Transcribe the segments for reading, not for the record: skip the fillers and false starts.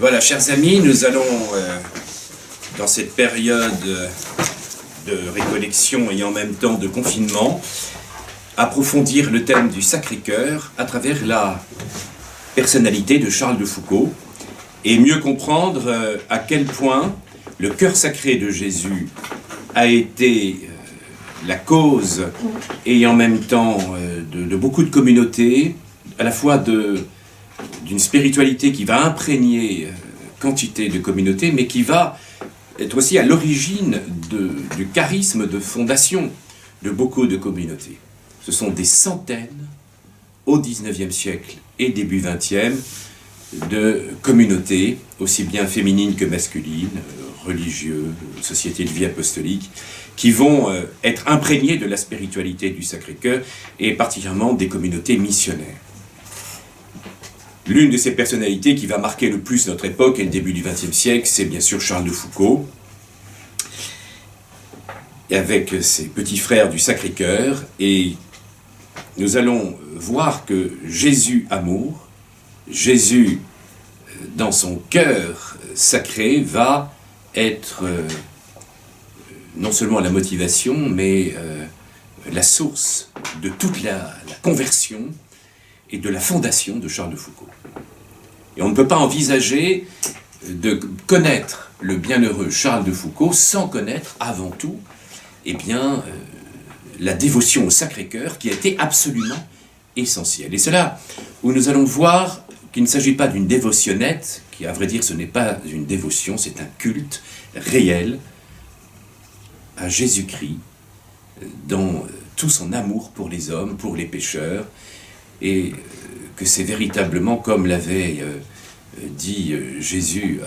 Voilà, chers amis, nous allons, dans cette période de récollection et en même temps de confinement, approfondir le thème du Sacré-Cœur à travers la personnalité de Charles de Foucault et mieux comprendre à quel point le cœur sacré de Jésus a été la cause et en même temps de beaucoup de communautés, à la fois d'une spiritualité qui va imprégner quantité de communautés, mais qui va être aussi à l'origine du charisme de fondation de beaucoup de communautés. Ce sont des centaines, au XIXe siècle et début XXe, de communautés, aussi bien féminines que masculines, religieuses, sociétés de vie apostolique, qui vont être imprégnées de la spiritualité du Sacré-Cœur, et particulièrement des communautés missionnaires. L'une de ces personnalités qui va marquer le plus notre époque et le début du XXe siècle, c'est bien sûr Charles de Foucault, et avec ses petits frères du Sacré-Cœur, et nous allons voir que Jésus amour, Jésus dans son cœur sacré va être non seulement la motivation, mais la source de toute la conversion et de la fondation de Charles de Foucault. Et on ne peut pas envisager de connaître le bienheureux Charles de Foucault sans connaître avant tout la dévotion au Sacré-Cœur qui a été absolument essentielle. Et c'est là où nous allons voir qu'il ne s'agit pas d'une dévotionnette, qui à vrai dire ce n'est pas une dévotion, c'est un culte réel à Jésus-Christ dans tout son amour pour les hommes, pour les pécheurs, et que c'est véritablement, comme l'avait dit Jésus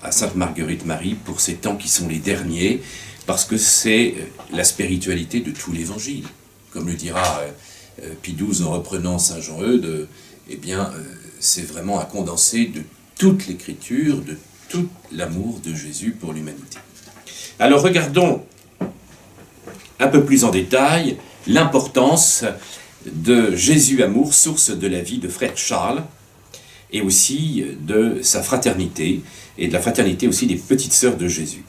à Sainte Marguerite Marie, pour ces temps qui sont les derniers, parce que c'est la spiritualité de tout l'Évangile. Comme le dira Pie XII en reprenant Saint Jean Eudes, c'est vraiment un condensé de toute l'Écriture, de tout l'amour de Jésus pour l'humanité. Alors regardons un peu plus en détail l'importance de Jésus amour, source de la vie de frère Charles, et aussi de sa fraternité, et de la fraternité aussi des petites sœurs de Jésus.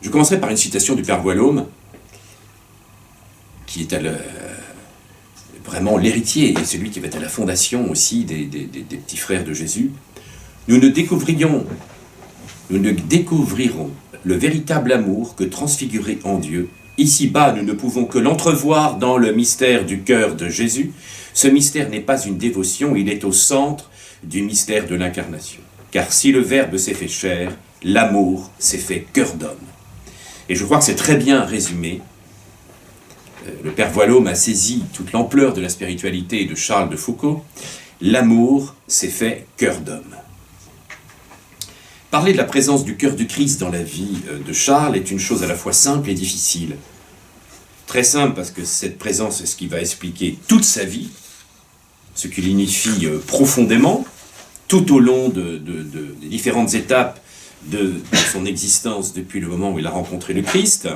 Je commencerai par une citation du Père Boileaume, qui est vraiment l'héritier, et celui qui va être à la fondation aussi des petits frères de Jésus. Nous ne découvrirons le véritable amour que transfiguré en Dieu. Ici-bas, nous ne pouvons que l'entrevoir dans le mystère du cœur de Jésus. Ce mystère n'est pas une dévotion, il est au centre du mystère de l'incarnation. Car si le Verbe s'est fait chair, l'amour s'est fait cœur d'homme. Et je crois que c'est très bien résumé. Le Père Boileaume a saisi toute l'ampleur de la spiritualité de Charles de Foucault. L'amour s'est fait cœur d'homme. Parler de la présence du cœur du Christ dans la vie de Charles est une chose à la fois simple et difficile. Très simple parce que cette présence est ce qui va expliquer toute sa vie, ce qui l'unifie profondément, tout au long des différentes étapes de son existence depuis le moment où il a rencontré le Christ.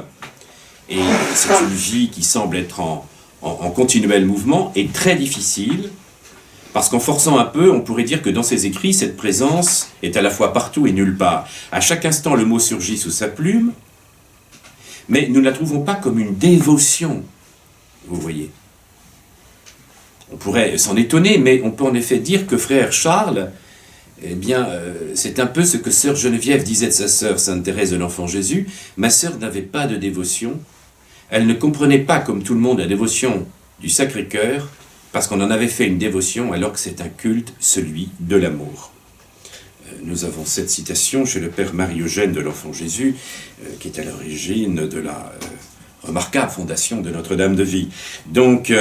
Et c'est une vie qui semble être en continuel mouvement et très difficile, parce qu'en forçant un peu, on pourrait dire que dans ses écrits, cette présence est à la fois partout et nulle part. À chaque instant, le mot surgit sous sa plume, mais nous ne la trouvons pas comme une dévotion, vous voyez. On pourrait s'en étonner, mais on peut en effet dire que frère Charles, c'est un peu ce que sœur Geneviève disait de sa sœur Sainte Thérèse de l'Enfant Jésus. Ma sœur n'avait pas de dévotion, elle ne comprenait pas comme tout le monde la dévotion du Sacré-Cœur, parce qu'on en avait fait une dévotion alors que c'est un culte, celui de l'amour. Nous avons cette citation chez le Père Marie-Eugène de l'Enfant Jésus, qui est à l'origine de la remarquable fondation de Notre-Dame de Vie. Donc,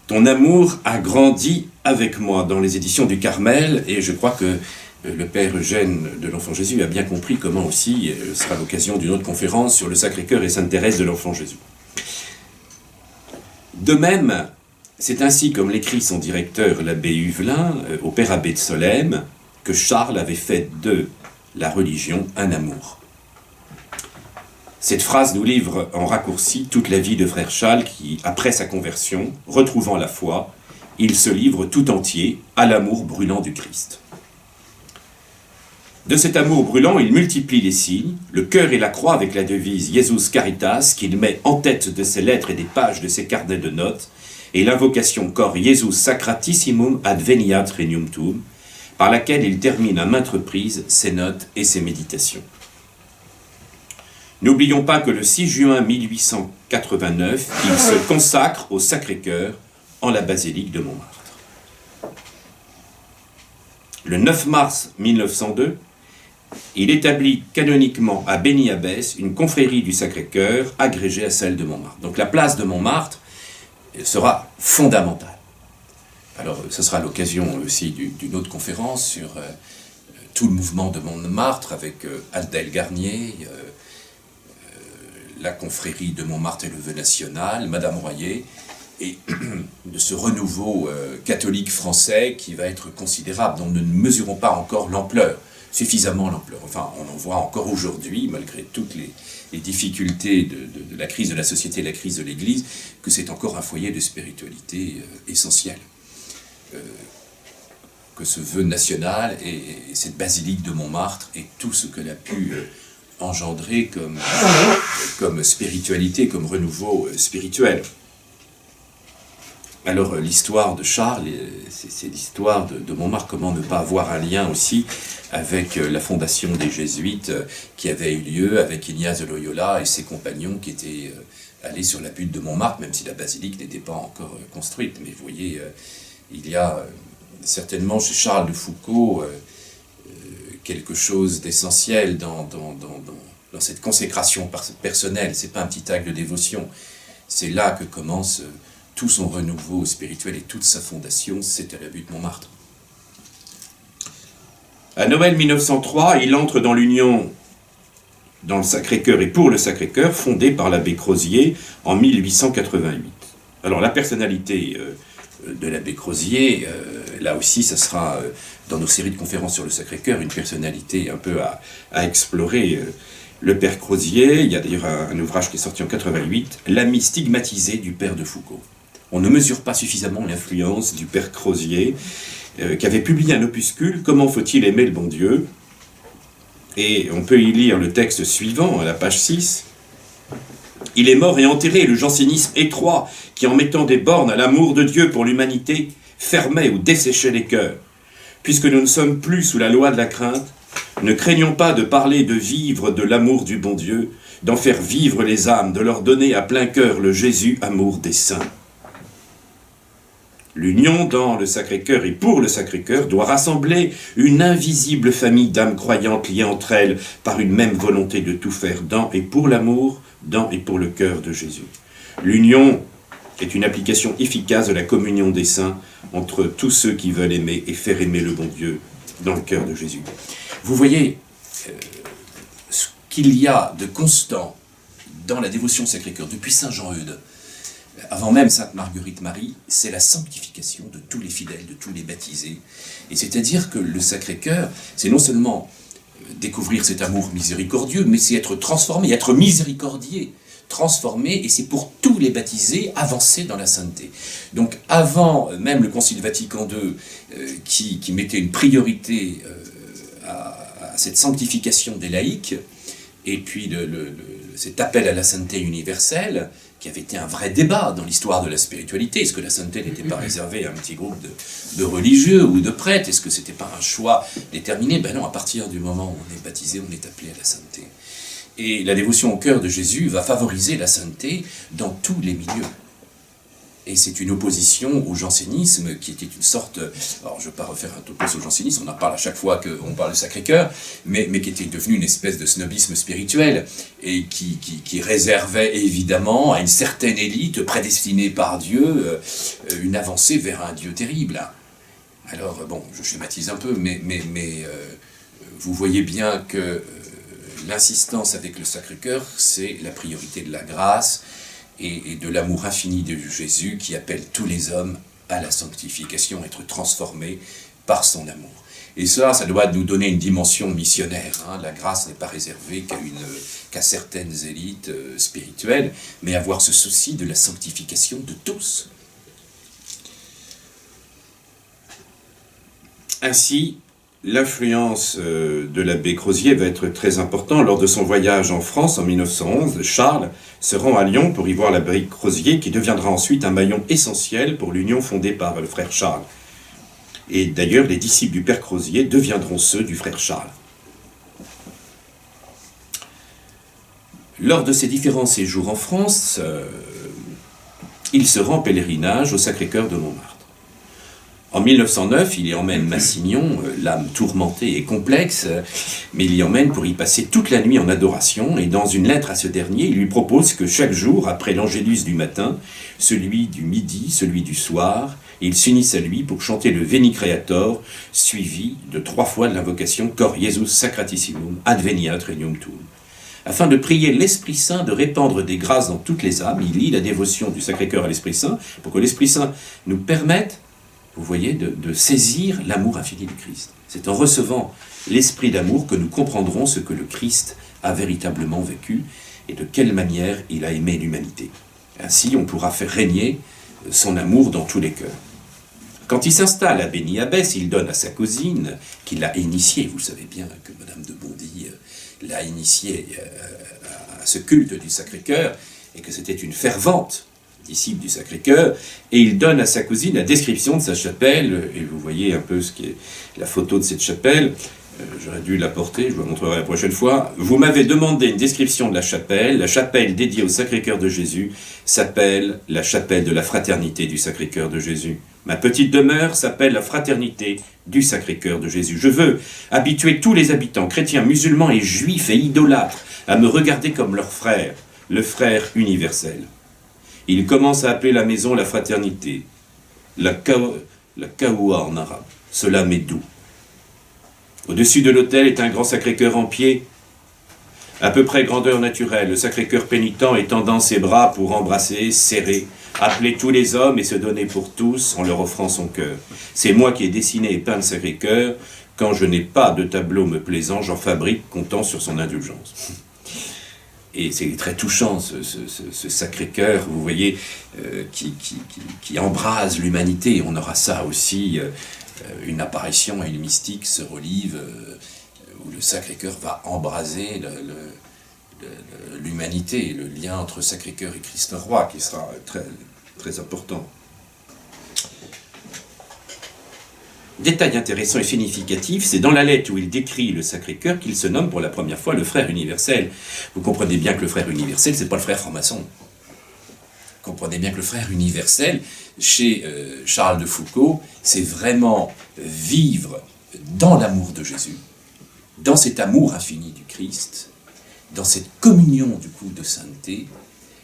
ton amour a grandi avec moi dans les éditions du Carmel, et je crois que le Père Eugène de l'Enfant Jésus a bien compris comment aussi, ce sera l'occasion d'une autre conférence sur le Sacré-Cœur et Sainte Thérèse de l'Enfant Jésus. De même, c'est ainsi, comme l'écrit son directeur, l'abbé Huvelin, au Père abbé de Solesmes, que Charles avait fait de la religion un amour. Cette phrase nous livre en raccourci toute la vie de frère Charles qui, après sa conversion, retrouvant la foi, il se livre tout entier à l'amour brûlant du Christ. De cet amour brûlant, il multiplie les signes, le cœur et la croix avec la devise Jesus Caritas, qu'il met en tête de ses lettres et des pages de ses carnets de notes, et l'invocation Cor Jesus Sacratissimum adveniat regnum tuum, par laquelle il termine à maintes reprises ses notes et ses méditations. N'oublions pas que le 6 juin 1889, il se consacre au Sacré-Cœur en la basilique de Montmartre. Le 9 mars 1902, il établit canoniquement à Béni-Abbès une confrérie du Sacré-Cœur agrégée à celle de Montmartre. Donc la place de Montmartre sera fondamentale. Alors ce sera l'occasion aussi d'une autre conférence sur tout le mouvement de Montmartre avec Aldel Garnier, la confrérie de Montmartre et le vœu national, Madame Royer, et de ce renouveau catholique français qui va être considérable, dont nous ne mesurons pas encore l'ampleur, suffisamment l'ampleur. Enfin, on en voit encore aujourd'hui, malgré toutes les difficultés de la crise de la société, la crise de l'Église, que c'est encore un foyer de spiritualité essentiel. Que ce vœu national et cette basilique de Montmartre et tout ce qu'elle a pu engendrer comme spiritualité, comme renouveau spirituel. Alors l'histoire de Charles, c'est l'histoire de Montmartre, comment ne pas avoir un lien aussi avec la fondation des Jésuites qui avait eu lieu avec Ignace de Loyola et ses compagnons qui étaient allés sur la butte de Montmartre, même si la basilique n'était pas encore construite. Mais vous voyez, il y a certainement chez Charles de Foucault quelque chose d'essentiel dans cette consécration personnelle. C'est pas un petit acte de dévotion. C'est là que commence tout son renouveau spirituel et toute sa fondation, c'est à la butte Montmartre. À Noël 1903, il entre dans l'union dans le Sacré-Cœur et pour le Sacré-Cœur, fondée par l'abbé Crozier en 1888. Alors la personnalité de l'abbé Crozier, là aussi, ça sera dans nos séries de conférences sur le Sacré-Cœur, une personnalité un peu à explorer. Le père Crozier, il y a d'ailleurs un ouvrage qui est sorti en 88, l'ami stigmatisé du père de Foucault. On ne mesure pas suffisamment l'influence du père Crozier, qui avait publié un opuscule, Comment faut-il aimer le bon Dieu? Et on peut y lire le texte suivant, à la page 6. Il est mort et enterré, le jansénisme étroit, qui en mettant des bornes à l'amour de Dieu pour l'humanité, fermait ou desséchait les cœurs. Puisque nous ne sommes plus sous la loi de la crainte, ne craignons pas de parler de vivre de l'amour du bon Dieu, d'en faire vivre les âmes, de leur donner à plein cœur le Jésus amour des saints. L'union dans le Sacré-Cœur et pour le Sacré-Cœur doit rassembler une invisible famille d'âmes croyantes liées entre elles par une même volonté de tout faire dans et pour l'amour, dans et pour le cœur de Jésus. L'union est une application efficace de la communion des saints entre tous ceux qui veulent aimer et faire aimer le bon Dieu dans le cœur de Jésus. Vous voyez ce qu'il y a de constant dans la dévotion au Sacré-Cœur depuis Saint Jean-Eudes, avant même Sainte Marguerite Marie, c'est la sanctification de tous les fidèles, de tous les baptisés. Et c'est-à-dire que le Sacré-Cœur, c'est non seulement découvrir cet amour miséricordieux, mais c'est être transformé, être miséricordieux, transformé, et c'est pour tous les baptisés avancer dans la sainteté. Donc avant même le Concile Vatican II, qui mettait une priorité à cette sanctification des laïcs, et puis cet appel à la sainteté universelle, qui avait été un vrai débat dans l'histoire de la spiritualité. Est-ce que la sainteté n'était pas réservée à un petit groupe de religieux ou de prêtres? Est-ce que c'était pas un choix déterminé? Ben non, à partir du moment où on est baptisé, on est appelé à la sainteté. Et la dévotion au cœur de Jésus va favoriser la sainteté dans tous les milieux. Et c'est une opposition au jansénisme qui était une sorte... Alors, je ne vais pas refaire un topos au jansénisme, on en parle à chaque fois qu'on parle de Sacré-Cœur, mais qui était devenu une espèce de snobisme spirituel et qui réservait évidemment à une certaine élite prédestinée par Dieu une avancée vers un Dieu terrible. Alors, bon, je schématise un peu, mais vous voyez bien que l'insistance avec le Sacré-Cœur, c'est la priorité de la grâce, et de l'amour infini de Jésus qui appelle tous les hommes à la sanctification, être transformés par son amour. Et ça doit nous donner une dimension missionnaire. La grâce n'est pas réservée qu'à certaines élites spirituelles, mais avoir ce souci de la sanctification de tous. Ainsi, l'influence de l'abbé Crozier va être très importante. Lors de son voyage en France en 1911, Charles se rend à Lyon pour y voir l'abbé Crozier, qui deviendra ensuite un maillon essentiel pour l'union fondée par le frère Charles. Et d'ailleurs, les disciples du père Crozier deviendront ceux du frère Charles. Lors de ses différents séjours en France, il se rend pèlerinage au Sacré-Cœur de Montmartre. En 1909, il y emmène Massignon, l'âme tourmentée et complexe, mais il y emmène pour y passer toute la nuit en adoration, et dans une lettre à ce dernier, il lui propose que chaque jour, après l'Angélus du matin, celui du midi, celui du soir, il s'unisse à lui pour chanter le Veni Creator, suivi de 3 fois de l'invocation Cor Jesus Sacratissimum, Adveniat Regnum Tuum. Afin de prier l'Esprit Saint de répandre des grâces dans toutes les âmes, il lie la dévotion du Sacré-Cœur à l'Esprit Saint, pour que l'Esprit Saint nous permette, vous voyez, de saisir l'amour infini du Christ. C'est en recevant l'esprit d'amour que nous comprendrons ce que le Christ a véritablement vécu et de quelle manière il a aimé l'humanité. Ainsi, on pourra faire régner son amour dans tous les cœurs. Quand il s'installe à Béni-Abbès, il donne à sa cousine, qui l'a initié, vous savez bien que Madame de Bondy l'a initié à ce culte du Sacré-Cœur, et que c'était une fervente disciple du Sacré-Cœur, et il donne à sa cousine la description de sa chapelle, et vous voyez un peu ce qui est la photo de cette chapelle. J'aurais dû la porter, je vous la montrerai la prochaine fois. Vous m'avez demandé une description de la chapelle dédiée au Sacré-Cœur de Jésus s'appelle la chapelle de la fraternité du Sacré-Cœur de Jésus. Ma petite demeure s'appelle la fraternité du Sacré-Cœur de Jésus. Je veux habituer tous les habitants, chrétiens, musulmans et juifs et idolâtres, à me regarder comme leur frère, le frère universel. Il commence à appeler la maison la fraternité, la kaoua en arabe. Cela m'est doux. Au-dessus de l'autel est un grand Sacré-Cœur en pied, à peu près grandeur naturelle. Le Sacré-Cœur pénitent étendant ses bras pour embrasser, serrer, appeler tous les hommes et se donner pour tous en leur offrant son cœur. C'est moi qui ai dessiné et peint le Sacré-Cœur. Quand je n'ai pas de tableau me plaisant, j'en fabrique, comptant sur son indulgence. Et c'est très touchant, ce Sacré-Cœur, vous voyez, qui embrase l'humanité. On aura ça aussi, une apparition à une mystique, Sœur Olive, où le Sacré-Cœur va embraser l'humanité, le lien entre Sacré-Cœur et Christ-Roi, qui sera très, très important. Détail intéressant et significatif, c'est dans la lettre où il décrit le Sacré-Cœur qu'il se nomme pour la première fois le frère universel. Vous comprenez bien que le frère universel, c'est pas le frère franc-maçon. Vous comprenez bien que le frère universel, chez Charles de Foucault, c'est vraiment vivre dans l'amour de Jésus, dans cet amour infini du Christ, dans cette communion du coup de sainteté,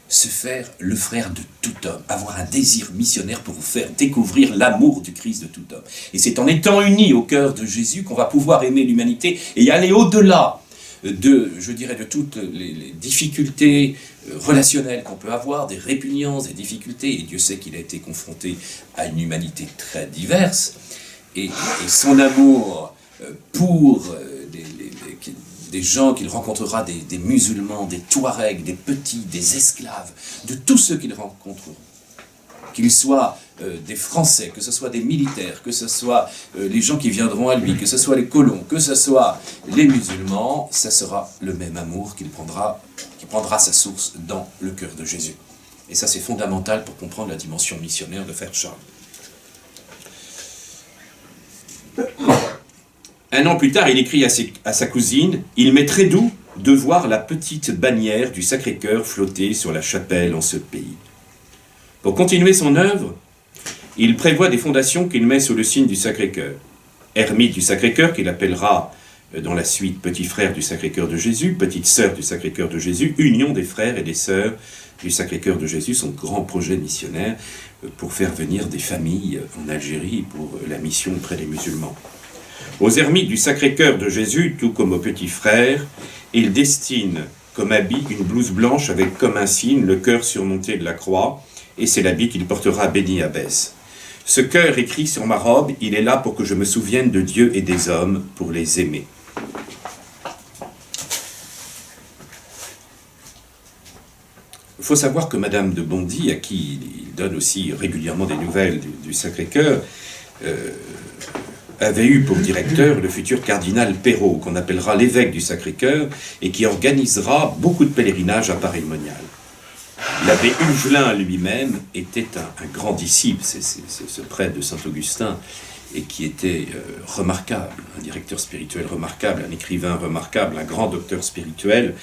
se faire le frère de tout homme, avoir un désir missionnaire pour vous faire découvrir l'amour du Christ de tout homme. Et c'est en étant unis au cœur de Jésus qu'on va pouvoir aimer l'humanité et aller au-delà de, je dirais, de toutes les difficultés relationnelles qu'on peut avoir, des répugnances, des difficultés, et Dieu sait qu'il a été confronté à une humanité très diverse, et son amour pour des gens qu'il rencontrera, des musulmans, des Touaregs, des petits, des esclaves, de tous ceux qu'il rencontrera, qu'ils soient des Français, que ce soit des militaires, que ce soit les gens qui viendront à lui, que ce soit les colons, que ce soit les musulmans, ça sera le même amour qui prendra sa source dans le cœur de Jésus. Et ça, c'est fondamental pour comprendre la dimension missionnaire de Frère Charles. Un an plus tard, il écrit à sa cousine « Il m'est très doux de voir la petite bannière du Sacré-Cœur flotter sur la chapelle en ce pays. » Pour continuer son œuvre, il prévoit des fondations qu'il met sous le signe du Sacré-Cœur. Ermite du Sacré-Cœur, qu'il appellera dans la suite petit frère du Sacré-Cœur de Jésus, petite sœur du Sacré-Cœur de Jésus, union des frères et des sœurs du Sacré-Cœur de Jésus, son grand projet missionnaire pour faire venir des familles en Algérie pour la mission auprès des musulmans. Aux ermites du Sacré-Cœur de Jésus, tout comme aux petits frères, il destine comme habit une blouse blanche avec comme insigne le cœur surmonté de la croix, et c'est l'habit qu'il portera à Béni-Abbès. Ce cœur écrit sur ma robe, il est là pour que je me souvienne de Dieu et des hommes, pour les aimer. Il faut savoir que Madame de Bondy, à qui il donne aussi régulièrement des nouvelles du Sacré-Cœur, avait eu pour directeur le futur cardinal Perrault, qu'on appellera l'évêque du Sacré-Cœur, et qui organisera beaucoup de pèlerinages à Paray-le-Monial. L'abbé Huvelin lui-même était un grand disciple, c'est ce prêtre de Saint-Augustin, et qui était remarquable, un directeur spirituel remarquable, un écrivain remarquable, un grand docteur spirituel,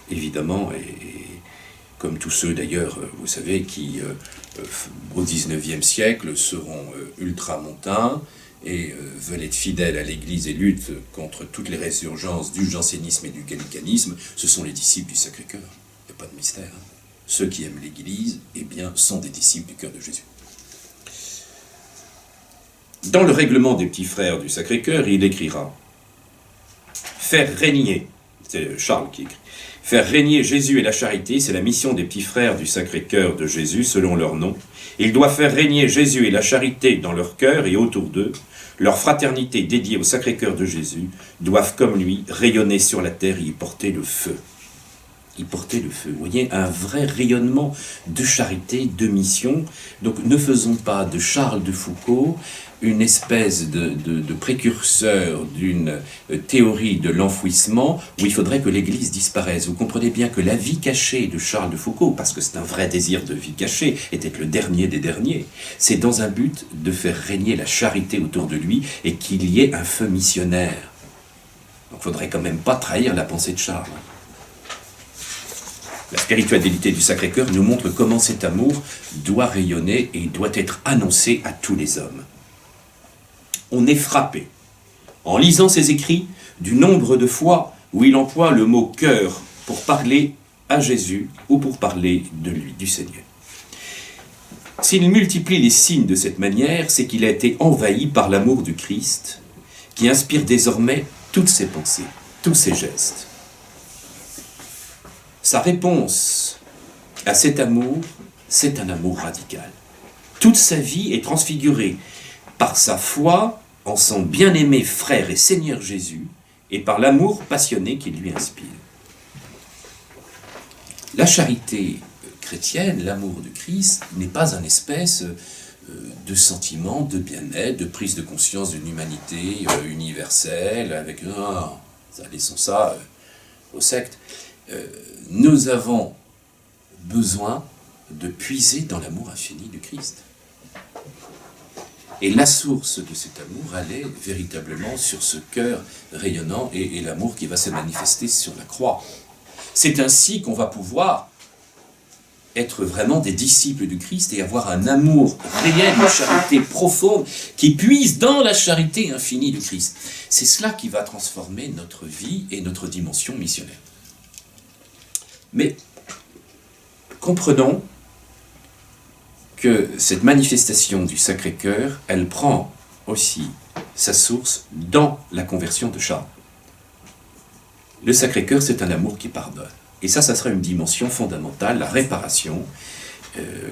évidemment, et comme tous ceux d'ailleurs, vous savez, qui au XIXe siècle seront ultramontains et veulent être fidèles à l'Église et luttent contre toutes les résurgences du jansénisme et du gallicanisme, ce sont les disciples du Sacré-Cœur. Il n'y a pas de mystère. Hein. Ceux qui aiment l'Église, eh bien, sont des disciples du cœur de Jésus. Dans le règlement des petits frères du Sacré-Cœur, il écrira « Faire régner », c'est Charles qui écrit, « Faire régner Jésus et la charité, c'est la mission des petits frères du Sacré-Cœur de Jésus, selon leur nom. Ils doivent faire régner Jésus et la charité dans leur cœur et autour d'eux. Leur fraternité dédiée au Sacré-Cœur de Jésus doivent, comme lui, rayonner sur la terre et y porter le feu. » Y porter le feu. Vous voyez, un vrai rayonnement de charité, de mission. Donc ne faisons pas de Charles de Foucault une espèce de précurseur d'une théorie de l'enfouissement où il faudrait que l'Église disparaisse. Vous comprenez bien que la vie cachée de Charles de Foucault, parce que c'est un vrai désir de vie cachée, était le dernier des derniers, c'est dans un but de faire régner la charité autour de lui et qu'il y ait un feu missionnaire. Donc il ne faudrait quand même pas trahir la pensée de Charles. La spiritualité du Sacré-Cœur nous montre comment cet amour doit rayonner et doit être annoncé à tous les hommes. On est frappé, en lisant ses écrits, du nombre de fois où il emploie le mot « cœur » pour parler à Jésus ou pour parler de lui, du Seigneur. S'il multiplie les signes de cette manière, c'est qu'il a été envahi par l'amour du Christ, qui inspire désormais toutes ses pensées, tous ses gestes. Sa réponse à cet amour, c'est un amour radical. Toute sa vie est transfigurée par sa foi en son bien-aimé frère et Seigneur Jésus et par l'amour passionné qu'il lui inspire. La charité chrétienne, l'amour du Christ, n'est pas un espèce de sentiment de bien-être, de prise de conscience d'une humanité universelle, avec laissons ça aux sectes. Nous avons besoin de puiser dans l'amour infini du Christ. Et la source de cet amour, elle est véritablement sur ce cœur rayonnant et l'amour qui va se manifester sur la croix. C'est ainsi qu'on va pouvoir être vraiment des disciples du Christ et avoir un amour réel, une charité profonde qui puise dans la charité infinie du Christ. C'est cela qui va transformer notre vie et notre dimension missionnaire. Mais comprenons que cette manifestation du Sacré-Cœur, elle prend aussi sa source dans la conversion de Charles. Le Sacré-Cœur, c'est un amour qui pardonne. Et ça sera une dimension fondamentale, la réparation,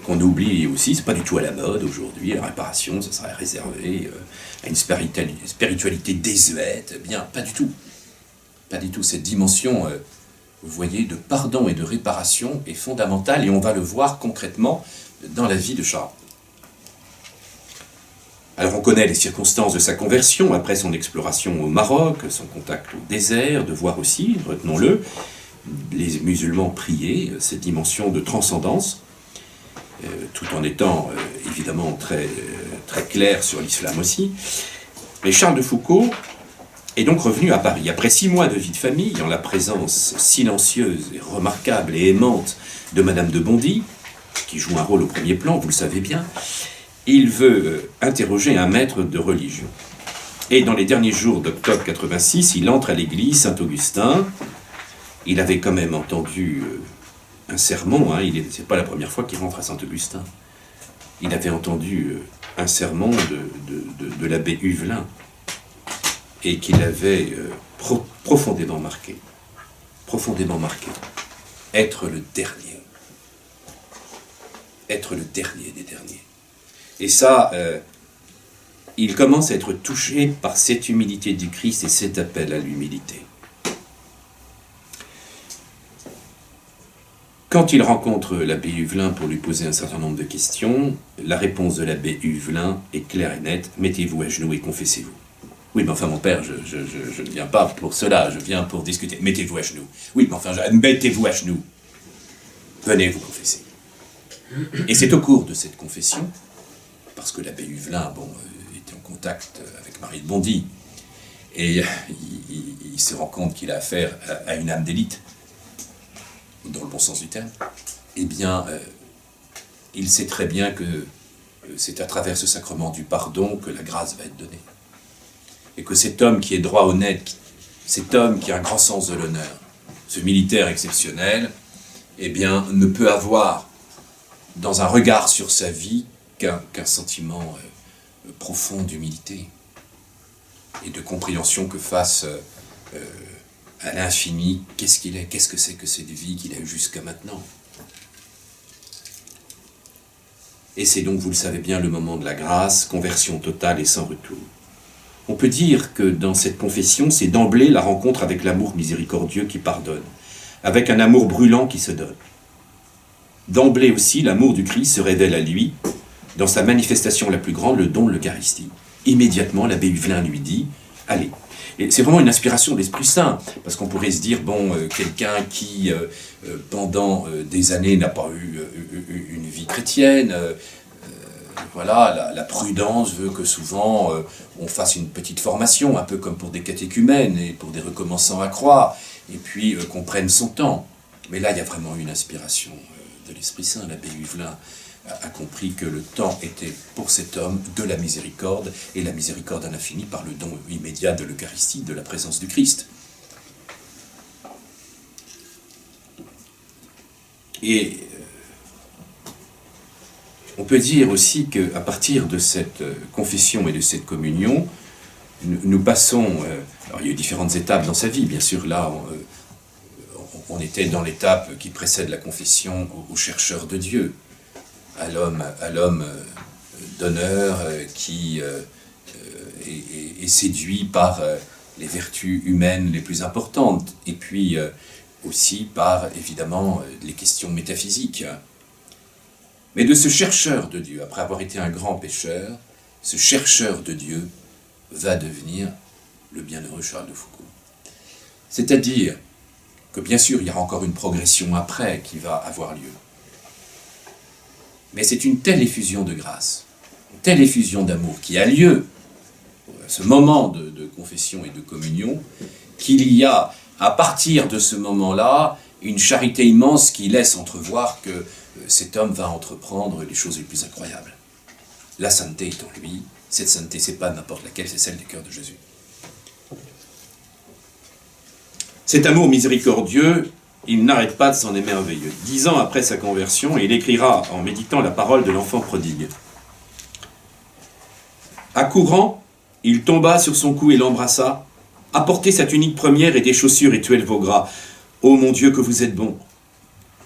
qu'on oublie aussi, c'est pas du tout à la mode aujourd'hui, la réparation, ça serait réservé à une spiritualité désuète, eh bien, pas du tout. Pas du tout, cette dimension... vous voyez, de pardon et de réparation est fondamentale et on va le voir concrètement dans la vie de Charles. Alors on connaît les circonstances de sa conversion, après son exploration au Maroc, son contact au désert, de voir aussi, retenons-le, les musulmans prier, cette dimension de transcendance, tout en étant évidemment très clair sur l'islam aussi. Mais Charles de Foucault est donc revenu à Paris. Après 6 mois de vie de famille, en la présence silencieuse et remarquable et aimante de Madame de Bondy, qui joue un rôle au premier plan, vous le savez bien, il veut interroger un maître de religion. Et dans les derniers jours d'octobre 86, il entre à l'église Saint-Augustin. Il avait quand même entendu un sermon, c'est pas la première fois qu'il rentre à Saint-Augustin. Il avait entendu un sermon de l'abbé Huvelin, et qui l'avait profondément marqué. Profondément marqué. Être le dernier. Être le dernier des derniers. Et ça, il commence à être touché par cette humilité du Christ et cet appel à l'humilité. Quand il rencontre l'abbé Huvelin pour lui poser un certain nombre de questions, la réponse de l'abbé Huvelin est claire et nette. Mettez-vous à genoux et confessez-vous. Oui, mais enfin, mon père, je ne viens pas pour cela, je viens pour discuter. Mettez-vous à genoux. Oui, mais enfin, mettez-vous à genoux. Venez vous confesser. Et c'est au cours de cette confession, parce que l'abbé Huvelin, était en contact avec Marie de Bondy, et il se rend compte qu'il a affaire à une âme d'élite, dans le bon sens du terme, eh bien, il sait très bien que c'est à travers ce sacrement du pardon que la grâce va être donnée. Et que cet homme qui est droit, honnête, cet homme qui a un grand sens de l'honneur, ce militaire exceptionnel, eh bien, ne peut avoir dans un regard sur sa vie qu'un sentiment profond d'humilité et de compréhension que face à l'infini, qu'est-ce qu'il est, qu'est-ce que c'est que cette vie qu'il a eue jusqu'à maintenant. Et c'est donc, vous le savez bien, le moment de la grâce, conversion totale et sans retour. On peut dire que dans cette confession, c'est d'emblée la rencontre avec l'amour miséricordieux qui pardonne, avec un amour brûlant qui se donne. D'emblée aussi, l'amour du Christ se révèle à lui, dans sa manifestation la plus grande, le don de l'Eucharistie. Immédiatement, l'abbé Huvelin lui dit « Allez ». Et c'est vraiment une inspiration de l'Esprit Saint, parce qu'on pourrait se dire, quelqu'un qui, pendant des années, n'a pas eu une vie chrétienne, voilà, la prudence veut que souvent on fasse une petite formation, un peu comme pour des catéchumènes et pour des recommençants à croire, et puis qu'on prenne son temps. Mais là, il y a vraiment une inspiration de l'Esprit Saint. L'abbé Huvelin a compris que le temps était pour cet homme de la miséricorde, et la miséricorde à l'infini par le don immédiat de l'Eucharistie, de la présence du Christ. Et on peut dire aussi qu'à partir de cette confession et de cette communion, nous passons... alors il y a eu différentes étapes dans sa vie, bien sûr, là, on était dans l'étape qui précède la confession au chercheur de Dieu, à l'homme d'honneur qui est séduit par les vertus humaines les plus importantes, et puis aussi par, évidemment, les questions métaphysiques. Mais de ce chercheur de Dieu, après avoir été un grand pécheur, ce chercheur de Dieu va devenir le bienheureux Charles de Foucauld. C'est-à-dire que, bien sûr, il y aura encore une progression après qui va avoir lieu. Mais c'est une telle effusion de grâce, une telle effusion d'amour qui a lieu à ce moment de confession et de communion, qu'il y a, à partir de ce moment-là, une charité immense qui laisse entrevoir que cet homme va entreprendre les choses les plus incroyables. La sainteté est en lui. Cette sainteté, c'est pas n'importe laquelle, c'est celle du cœur de Jésus. Cet amour miséricordieux, il n'arrête pas de s'en émerveiller. 10 ans après sa conversion, il écrira en méditant la parole de l'enfant prodigue. Accourant, il tomba sur son cou et l'embrassa. Apportez sa tunique première et des chaussures et tuez le veau gras. Ô mon Dieu, que vous êtes bon!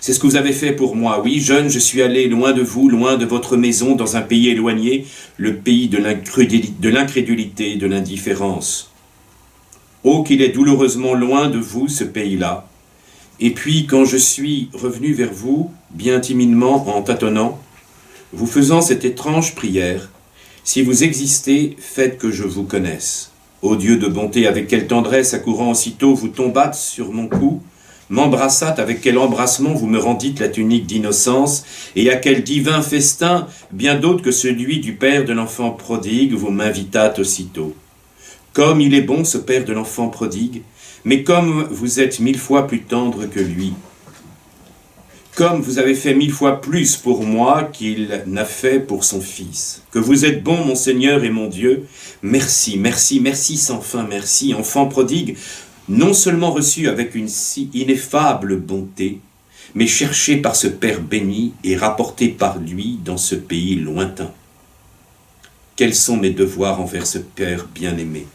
C'est ce que vous avez fait pour moi. Oui, jeune, je suis allé loin de vous, loin de votre maison, dans un pays éloigné, le pays de l'incrédulité, de l'indifférence. Oh, qu'il est douloureusement loin de vous, ce pays-là. Et puis, quand je suis revenu vers vous, bien timidement, en tâtonnant, vous faisant cette étrange prière, si vous existez, faites que je vous connaisse. Ô Dieu de bonté, avec quelle tendresse, accourant aussitôt, vous tombâtes sur mon cou, m'embrassâtes, avec quel embrassement vous me rendîtes la tunique d'innocence, et à quel divin festin, bien d'autre que celui du père de l'enfant prodigue, vous m'invitâtes aussitôt. Comme il est bon, ce père de l'enfant prodigue, mais comme vous êtes 1000 fois plus tendre que lui, comme vous avez fait 1000 fois plus pour moi qu'il n'a fait pour son fils, que vous êtes bon, mon Seigneur et mon Dieu, merci, merci, merci sans fin, merci, enfant prodigue, non seulement reçu avec une si ineffable bonté, mais cherché par ce Père béni et rapporté par lui dans ce pays lointain. Quels sont mes devoirs envers ce Père bien-aimé?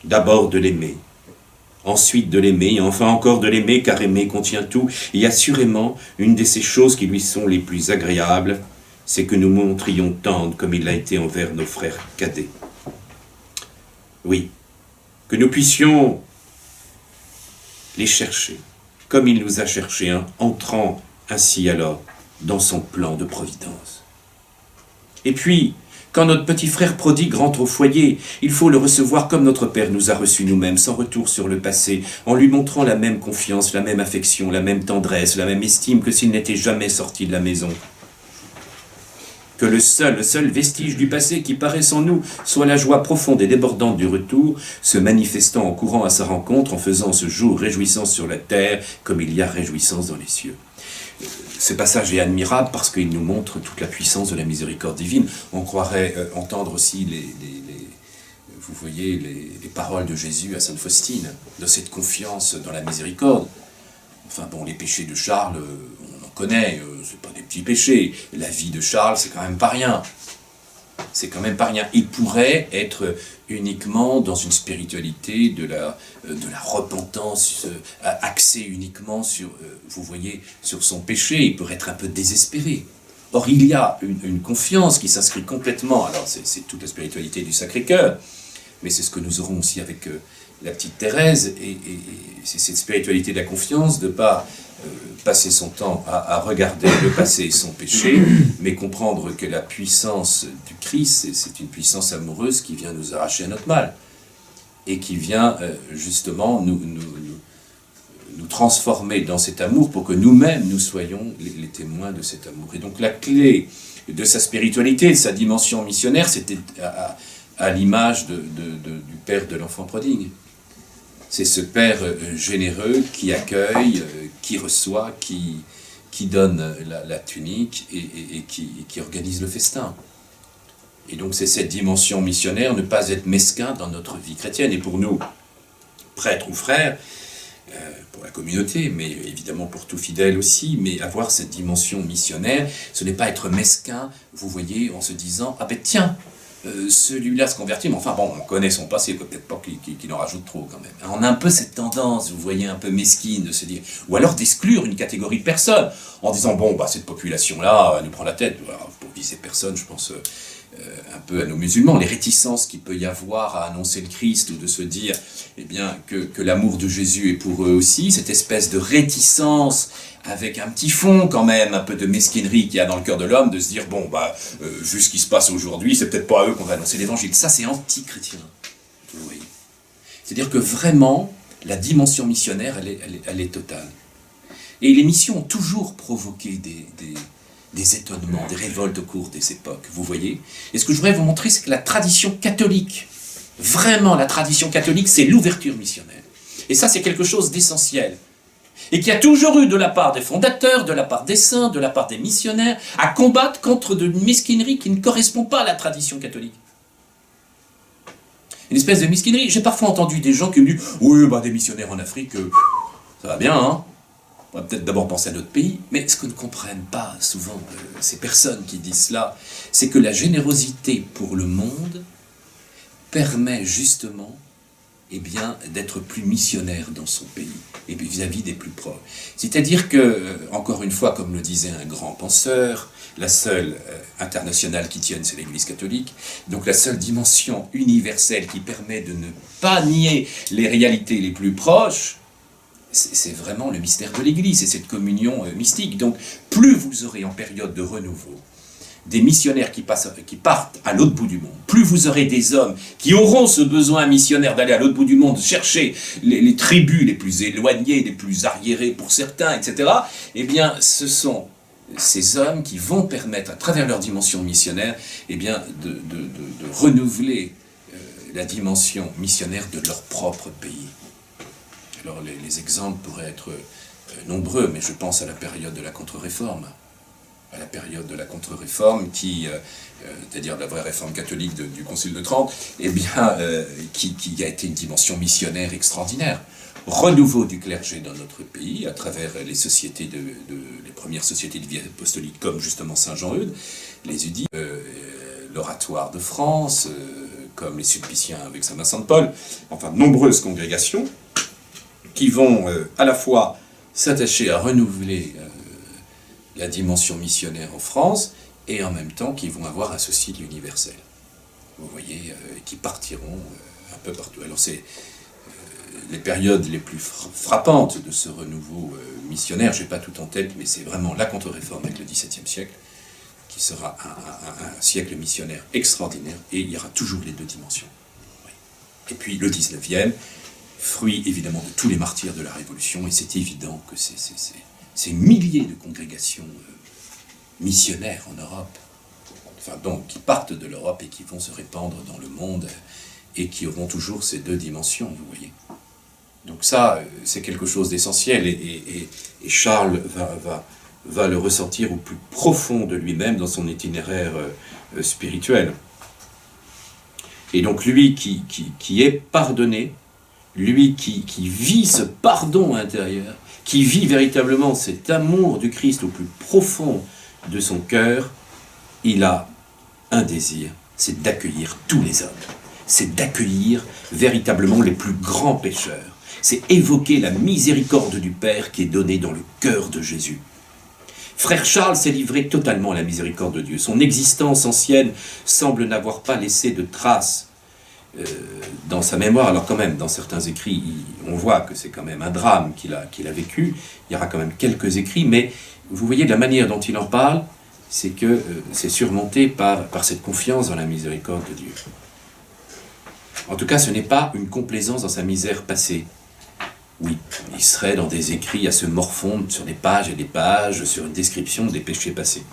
D'abord de l'aimer, ensuite de l'aimer, et enfin encore de l'aimer, car aimer contient tout, et assurément, une de ces choses qui lui sont les plus agréables, c'est que nous montrions tendre comme il l'a été envers nos frères cadets. Oui, que nous puissions les chercher, comme il nous a cherchés, entrant ainsi alors dans son plan de providence. Et puis, Quand notre petit frère prodigue rentre au foyer, il faut le recevoir comme notre Père nous a reçus nous-mêmes, sans retour sur le passé, en lui montrant la même confiance, la même affection, la même tendresse, la même estime que s'il n'était jamais sorti de la maison. Que le seul vestige du passé qui paraisse en nous soit la joie profonde et débordante du retour, se manifestant en courant à sa rencontre, en faisant ce jour réjouissance sur la terre, comme il y a réjouissance dans les cieux. Ce passage est admirable parce qu'il nous montre toute la puissance de la miséricorde divine. On croirait entendre aussi vous voyez, les paroles de Jésus à Sainte Faustine, de cette confiance dans la miséricorde. Enfin bon, les péchés de Charles, on en connaît, c'est pas des petits péchés. La vie de Charles, c'est quand même pas rien. C'est quand même pas rien. Il pourrait être uniquement dans une spiritualité de la repentance, axée uniquement sur, vous voyez, sur son péché. Il pourrait être un peu désespéré. Or, il y a une confiance qui s'inscrit complètement, alors c'est toute la spiritualité du Sacré-Cœur, mais c'est ce que nous aurons aussi avec la petite Thérèse, et c'est cette spiritualité de la confiance, de ne pas passer son temps à regarder le passé et son péché, mais comprendre que la puissance du Christ, c'est une puissance amoureuse qui vient nous arracher à notre mal, et qui vient justement nous transformer dans cet amour pour que nous-mêmes, nous soyons les témoins de cet amour. Et donc la clé de sa spiritualité, de sa dimension missionnaire, c'était à l'image du père de l'enfant prodigue. C'est ce père généreux qui accueille, qui reçoit, qui donne la tunique et qui organise le festin. Et donc c'est cette dimension missionnaire, ne pas être mesquin dans notre vie chrétienne. Et pour nous, prêtres ou frères, pour la communauté, mais évidemment pour tout fidèle aussi, mais avoir cette dimension missionnaire, ce n'est pas être mesquin, vous voyez, en se disant « Ah ben tiens, celui-là se convertit, mais enfin bon, on connaît son passé, peut-être pas qu'il en rajoute trop quand même. » On a un peu cette tendance, vous voyez, un peu mesquine de se dire, ou alors d'exclure une catégorie de personnes, en disant « Bon, bah cette population-là, elle nous prend la tête. » Pour viser personne, je pense un peu à nos musulmans, les réticences qu'il peut y avoir à annoncer le Christ, ou de se dire eh bien, que l'amour de Jésus est pour eux aussi, cette espèce de réticence avec un petit fond quand même, un peu de mesquinerie qu'il y a dans le cœur de l'homme, de se dire bon, bah, vu ce qui se passe aujourd'hui, c'est peut-être pas à eux qu'on va annoncer l'évangile. Ça, c'est anti-chrétien. Vous voyez. C'est-à-dire que vraiment, la dimension missionnaire, elle est totale. Et les missions ont toujours provoqué des étonnements, des révoltes au cours des époques, vous voyez. Et ce que je voudrais vous montrer, c'est que la tradition catholique, vraiment la tradition catholique, c'est l'ouverture missionnaire. Et ça, c'est quelque chose d'essentiel. Et qu'il y a toujours eu de la part des fondateurs, de la part des saints, de la part des missionnaires, à combattre contre de mesquinerie qui ne correspond pas à la tradition catholique. Une espèce de mesquinerie. J'ai parfois entendu des gens qui me disent « Oui, bah, des missionnaires en Afrique, ça va bien, hein. On va peut-être d'abord penser à notre pays. » Mais ce que ne comprennent pas souvent ces personnes qui disent cela, c'est que la générosité pour le monde permet justement eh bien, d'être plus missionnaire dans son pays, et vis-à-vis des plus proches. C'est-à-dire que, encore une fois, comme le disait un grand penseur, la seule internationale qui tienne, c'est l'Église catholique, donc la seule dimension universelle qui permet de ne pas nier les réalités les plus proches, c'est vraiment le mystère de l'Église, c'est cette communion mystique. Donc, plus vous aurez en période de renouveau des missionnaires qui partent à l'autre bout du monde, plus vous aurez des hommes qui auront ce besoin missionnaire d'aller à l'autre bout du monde, chercher les tribus les plus éloignées, les plus arriérées pour certains, etc., eh bien, ce sont ces hommes qui vont permettre, à travers leur dimension missionnaire, eh bien, de renouveler la dimension missionnaire de leur propre pays. Alors, les exemples pourraient être nombreux, mais je pense à la période de la Contre-Réforme, à la période de la Contre-Réforme, c'est-à-dire la vraie réforme catholique du Concile de Trente, eh bien, qui a été une dimension missionnaire extraordinaire. Renouveau du clergé dans notre pays, à travers les sociétés les premières sociétés de vie apostolique, comme justement Saint-Jean-Eudes, les Udis, l'Oratoire de France, comme les Sulpiciens avec Saint-Vincent de Paul, enfin, de nombreuses congrégations qui vont à la fois s'attacher à renouveler la dimension missionnaire en France, et en même temps qui vont avoir un souci de l'universel. Vous voyez, qui partiront un peu partout. Alors c'est les périodes les plus frappantes de ce renouveau missionnaire, je n'ai pas tout en tête, mais c'est vraiment la Contre-Réforme avec le XVIIe siècle, qui qui sera un siècle missionnaire extraordinaire, et il y aura toujours les deux dimensions. Oui. Et puis le 19e, fruit évidemment de tous les martyrs de la Révolution, et c'est évident que ces milliers de congrégations missionnaires en Europe, enfin donc qui partent de l'Europe et qui vont se répandre dans le monde, et qui auront toujours ces deux dimensions, vous voyez. Donc ça, c'est quelque chose d'essentiel, et Charles va le ressentir au plus profond de lui-même dans son itinéraire spirituel. Et donc lui qui est pardonné, lui qui vit ce pardon intérieur, qui vit véritablement cet amour du Christ au plus profond de son cœur, il a un désir, c'est d'accueillir tous les hommes, c'est d'accueillir véritablement les plus grands pécheurs, c'est évoquer la miséricorde du Père qui est donnée dans le cœur de Jésus. Frère Charles s'est livré totalement à la miséricorde de Dieu. Son existence ancienne semble n'avoir pas laissé de traces dans sa mémoire. Alors quand même, dans certains écrits, on voit que c'est quand même un drame qu'il a vécu. Il y aura quand même quelques écrits, mais vous voyez la manière dont il en parle, c'est que c'est surmonté par cette confiance dans la miséricorde de Dieu. En tout cas, ce n'est pas une complaisance dans sa misère passée. Oui, il serait dans des écrits à se morfondre sur des pages et des pages, sur une description des péchés passés.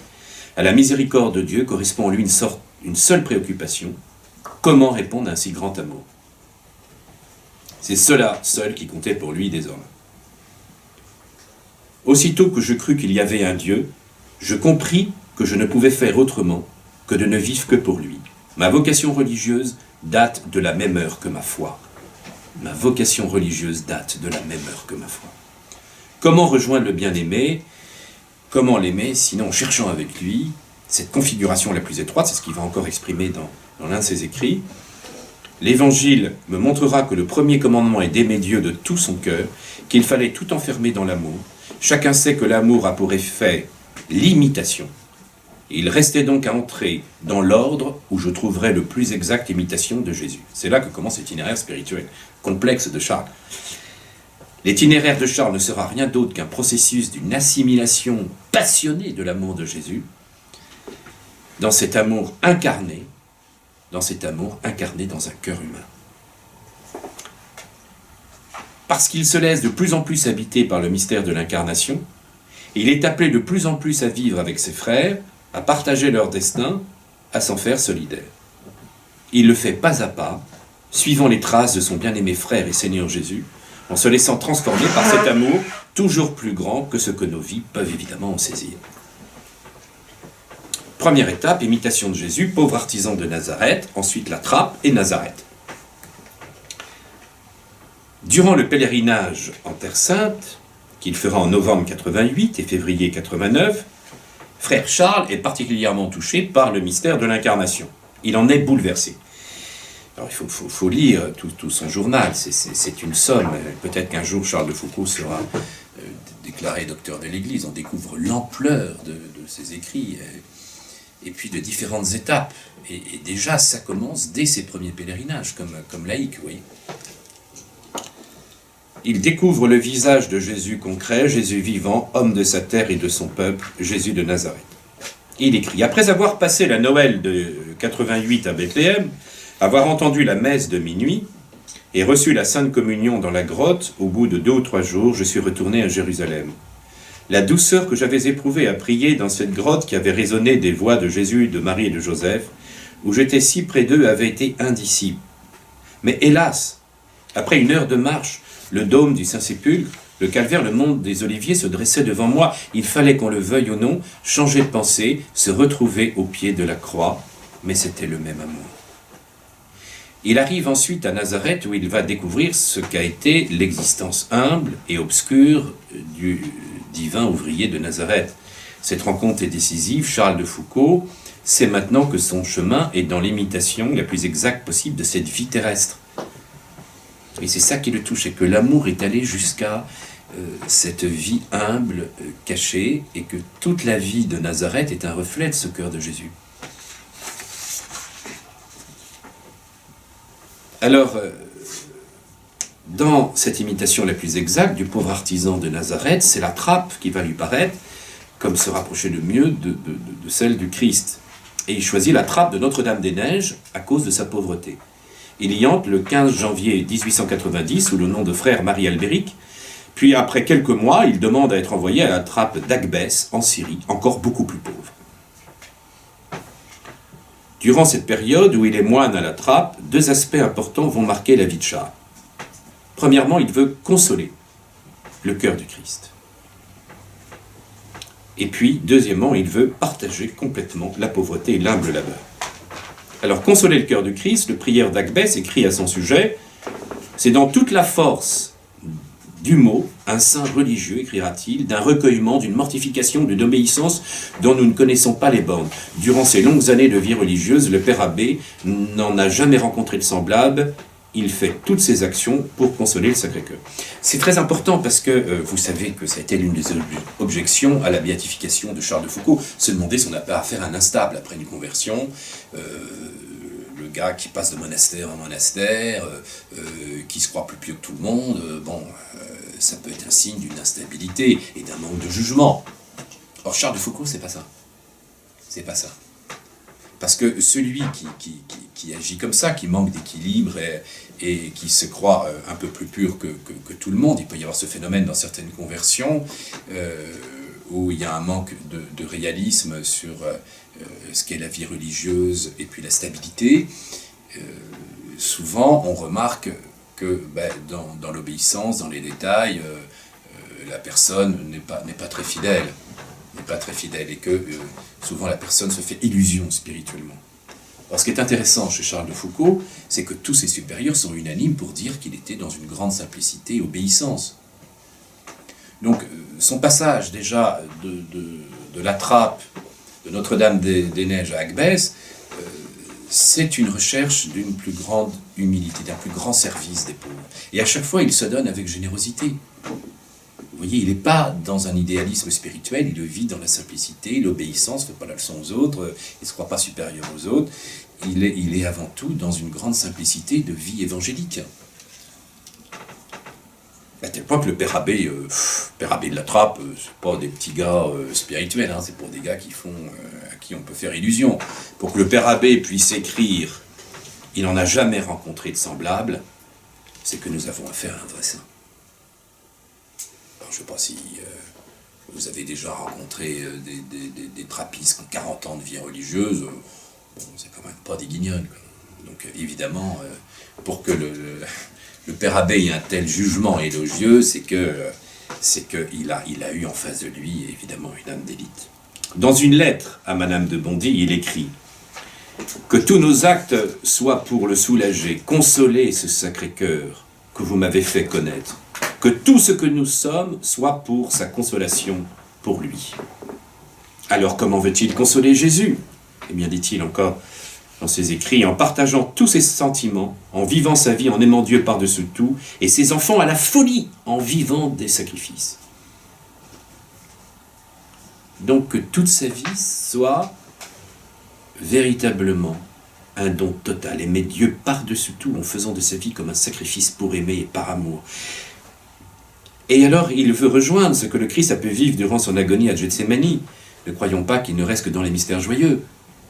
À la miséricorde de Dieu correspond en lui une seule préoccupation, comment répondre à un si grand amour. C'est cela seul qui comptait pour lui désormais. Aussitôt que je crus qu'il y avait un Dieu, je compris que je ne pouvais faire autrement que de ne vivre que pour lui. Ma vocation religieuse date de la même heure que ma foi. Ma vocation religieuse date de la même heure que ma foi. Comment rejoindre le bien-aimé? Comment l'aimer, sinon en cherchant avec lui cette configuration la plus étroite, c'est ce qu'il va encore exprimer dans l'un de ses écrits. L'Évangile me montrera que le premier commandement est d'aimer Dieu de tout son cœur, qu'il fallait tout enfermer dans l'amour. Chacun sait que l'amour a pour effet l'imitation. Il restait donc à entrer dans l'ordre où je trouverais le plus exacte imitation de Jésus. C'est là que commence l'itinéraire spirituel complexe de Charles. L'itinéraire de Charles ne sera rien d'autre qu'un processus d'une assimilation passionnée de l'amour de Jésus, dans cet amour incarné dans un cœur humain. Parce qu'il se laisse de plus en plus habiter par le mystère de l'incarnation, il est appelé de plus en plus à vivre avec ses frères, à partager leur destin, à s'en faire solidaire. Il le fait pas à pas, suivant les traces de son bien-aimé frère et Seigneur Jésus, en se laissant transformer par cet amour toujours plus grand que ce que nos vies peuvent évidemment en saisir. Première étape, imitation de Jésus, pauvre artisan de Nazareth, ensuite la trappe et Nazareth. Durant le pèlerinage en Terre Sainte, qu'il fera en novembre 88 et février 89, frère Charles est particulièrement touché par le mystère de l'incarnation. Il en est bouleversé. Alors il faut lire tout son journal, c'est une somme. Peut-être qu'un jour Charles de Foucault sera déclaré docteur de l'Église. On découvre l'ampleur de ses écrits, et puis de différentes étapes. Et déjà, ça commence dès ses premiers pèlerinages, comme laïc, vous voyez. Il découvre le visage de Jésus concret, Jésus vivant, homme de sa terre et de son peuple, Jésus de Nazareth. Il écrit: après avoir passé la Noël de 88 à Bethléem, avoir entendu la messe de minuit et reçu la Sainte Communion dans la grotte, au bout de 2 ou 3 jours, je suis retourné à Jérusalem. La douceur que j'avais éprouvée à prier dans cette grotte qui avait résonné des voix de Jésus, de Marie et de Joseph, où j'étais si près d'eux, avait été indicible. Mais hélas, après 1 heure de marche, le dôme du Saint-Sépulcre, le calvaire, le mont des Oliviers se dressait devant moi. Il fallait qu'on le veuille ou non, changer de pensée, se retrouver au pied de la croix, mais c'était le même amour. Il arrive ensuite à Nazareth où il va découvrir ce qu'a été l'existence humble et obscure du divin ouvrier de Nazareth. Cette rencontre est décisive. Charles de Foucault sait maintenant que son chemin est dans l'imitation la plus exacte possible de cette vie terrestre. Et c'est ça qui le touche, c'est que l'amour est allé jusqu'à cette vie humble, cachée, et que toute la vie de Nazareth est un reflet de ce cœur de Jésus. Alors, dans cette imitation la plus exacte du pauvre artisan de Nazareth, c'est la trappe qui va lui paraître, comme se rapprocher le mieux de celle du Christ. Et il choisit la trappe de Notre-Dame-des-Neiges à cause de sa pauvreté. Il y entre le 15 janvier 1890 sous le nom de frère Marie-Albéric, puis après quelques mois, il demande à être envoyé à la trappe d'Agbès en Syrie, encore beaucoup plus pauvre. Durant cette période où il est moine à la trappe, deux aspects importants vont marquer la vie de Charles. Premièrement, il veut consoler le cœur du Christ. Et puis, deuxièmement, il veut partager complètement la pauvreté et l'humble labeur. Alors, consoler le cœur du Christ, le prieur d'Agbès écrit à son sujet, c'est dans toute la force du mot, un saint religieux, écrira-t-il, d'un recueillement, d'une mortification, d'une obéissance dont nous ne connaissons pas les bornes. Durant ces longues années de vie religieuse, le père abbé n'en a jamais rencontré de semblable. Il fait toutes ses actions pour consoler le Sacré-Cœur. C'est très important parce que vous savez que ça a été l'une des objections à la béatification de Charles de Foucauld, se demander si on n'a pas affaire à un instable après une conversion. Le gars qui passe de monastère en monastère, qui se croit plus pieux que tout le monde, ça peut être un signe d'une instabilité et d'un manque de jugement. Or, Charles de Foucauld, c'est pas ça. C'est pas ça. Parce que celui qui agit comme ça, qui manque d'équilibre et qui se croit un peu plus pur que tout le monde, il peut y avoir ce phénomène dans certaines conversions où il y a un manque de réalisme sur ce qu'est la vie religieuse et puis la stabilité. Souvent, on remarque que dans l'obéissance, dans les détails, la personne n'est pas très fidèle. Et que souvent la personne se fait illusion spirituellement. Alors ce qui est intéressant chez Charles de Foucauld, c'est que tous ses supérieurs sont unanimes pour dire qu'il était dans une grande simplicité et obéissance. Donc son passage déjà de la trappe de Notre-Dame-des-Neiges à Agbès, c'est une recherche d'une plus grande humilité, d'un plus grand service des pauvres. Et à chaque fois, il se donne avec générosité. Vous voyez, il n'est pas dans un idéalisme spirituel, il le vit dans la simplicité, l'obéissance, ne fait pas la leçon aux autres, il ne se croit pas supérieur aux autres. Il est avant tout dans une grande simplicité de vie évangélique. À tel point que le père abbé de la trappe, c'est pas des petits gars spirituels, c'est pour des gars à qui on peut faire illusion. Pour que le père abbé puisse écrire « Il n'en a jamais rencontré de semblable », c'est que nous avons affaire à un vrai saint. Alors, je ne sais pas si vous avez déjà rencontré des trappistes qui ont 40 ans de vie religieuse, c'est quand même pas des guignols. Donc évidemment, pour que le père abbé ait un tel jugement élogieux, c'est qu'il a eu en face de lui, évidemment, une âme d'élite. Dans une lettre à Madame de Bondy, il écrit « Que tous nos actes soient pour le soulager, consoler ce Sacré-Cœur que vous m'avez fait connaître. Que tout ce que nous sommes soit pour sa consolation pour lui. » Alors comment veut-il consoler Jésus? Eh bien, dit-il encore dans ses écrits, en partageant tous ses sentiments, en vivant sa vie, en aimant Dieu par-dessus tout, et ses enfants à la folie, en vivant des sacrifices. Donc que toute sa vie soit véritablement un don total, aimer Dieu par-dessus tout, en faisant de sa vie comme un sacrifice pour aimer et par amour. Et alors, il veut rejoindre ce que le Christ a pu vivre durant son agonie à Gethsémani. Ne croyons pas qu'il ne reste que dans les mystères joyeux.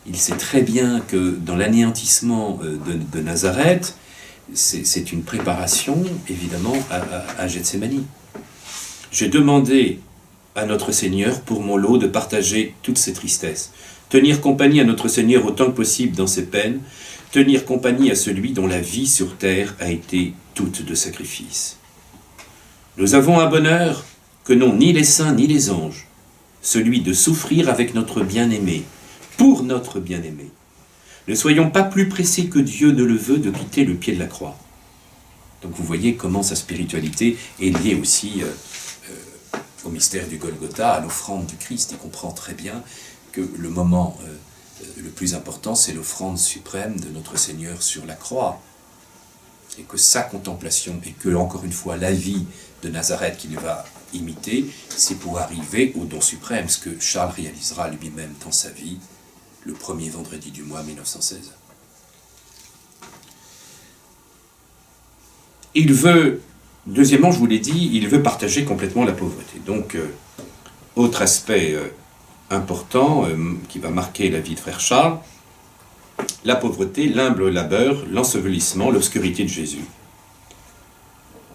Il sait très bien que dans l'anéantissement de Nazareth, c'est une préparation, évidemment, à Gethsémani. J'ai demandé à notre Seigneur, pour mon lot, de partager toutes ces tristesses. Tenir compagnie à notre Seigneur autant que possible dans ses peines, tenir compagnie à celui dont la vie sur terre a été toute de sacrifice. Nous avons un bonheur que n'ont ni les saints ni les anges, celui de souffrir avec notre bien-aimé, pour notre bien-aimé. Ne soyons pas plus pressés que Dieu ne le veut de quitter le pied de la croix. Donc vous voyez comment sa spiritualité est liée aussi au mystère du Golgotha, à l'offrande du Christ. Il comprend très bien que le moment le plus important, c'est l'offrande suprême de notre Seigneur sur la croix. Et que sa contemplation, et que, encore une fois, la vie de Nazareth qu'il va imiter, c'est pour arriver au don suprême, ce que Charles réalisera lui-même dans sa vie, le premier vendredi du mois 1916. Il veut, deuxièmement, je vous l'ai dit, il veut partager complètement la pauvreté. Donc, Autre aspect important qui va marquer la vie de frère Charles, la pauvreté, l'humble labeur, l'ensevelissement, l'obscurité de Jésus.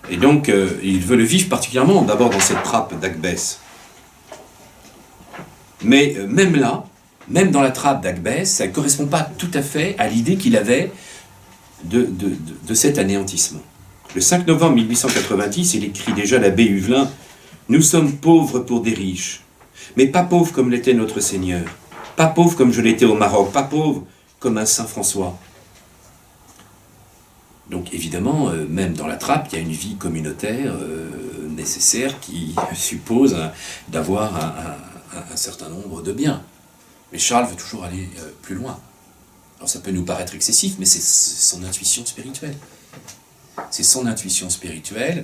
Et donc, il veut le vivre particulièrement, d'abord dans cette trappe d'Agbès. Mais même là, même dans la trappe d'Agbès, ça ne correspond pas tout à fait à l'idée qu'il avait de cet anéantissement. Le 5 novembre 1890, il écrit déjà à l'abbé Huvelin « Nous sommes pauvres pour des riches, mais pas pauvres comme l'était notre Seigneur, pas pauvres comme je l'étais au Maroc, pas pauvres comme un Saint François. » Donc évidemment, même dans la trappe, il y a une vie communautaire nécessaire qui suppose d'avoir un certain nombre de biens. Mais Charles veut toujours aller plus loin. Alors ça peut nous paraître excessif, mais c'est son intuition spirituelle. C'est son intuition spirituelle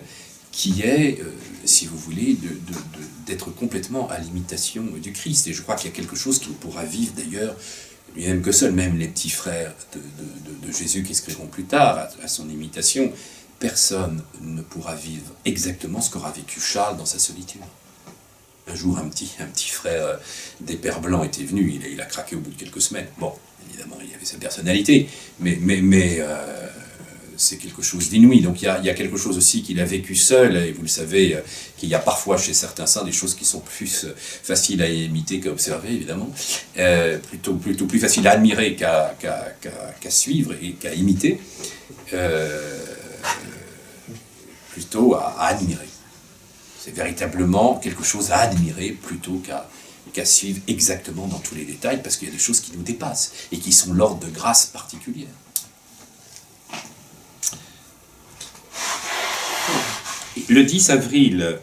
qui est, si vous voulez, d'être complètement à l'imitation du Christ. Et je crois qu'il y a quelque chose qu'il pourra vivre d'ailleurs lui-même que seul, même les petits frères de Jésus qui écriront plus tard à son imitation, personne ne pourra vivre exactement ce qu'aura vécu Charles dans sa solitude. Un jour, un petit frère des Pères Blancs était venu, il a craqué au bout de quelques semaines. Bon, évidemment, il avait sa personnalité, mais c'est quelque chose d'inouï. Donc il y a quelque chose aussi qu'il a vécu seul, et vous le savez, qu'il y a parfois chez certains saints des choses qui sont plus faciles à imiter qu'à observer, évidemment, plutôt plus faciles à admirer qu'à suivre et qu'à imiter, plutôt à admirer. C'est véritablement quelque chose à admirer plutôt qu'à suivre exactement dans tous les détails, parce qu'il y a des choses qui nous dépassent et qui sont l'ordre de grâce particulière. Le 10 avril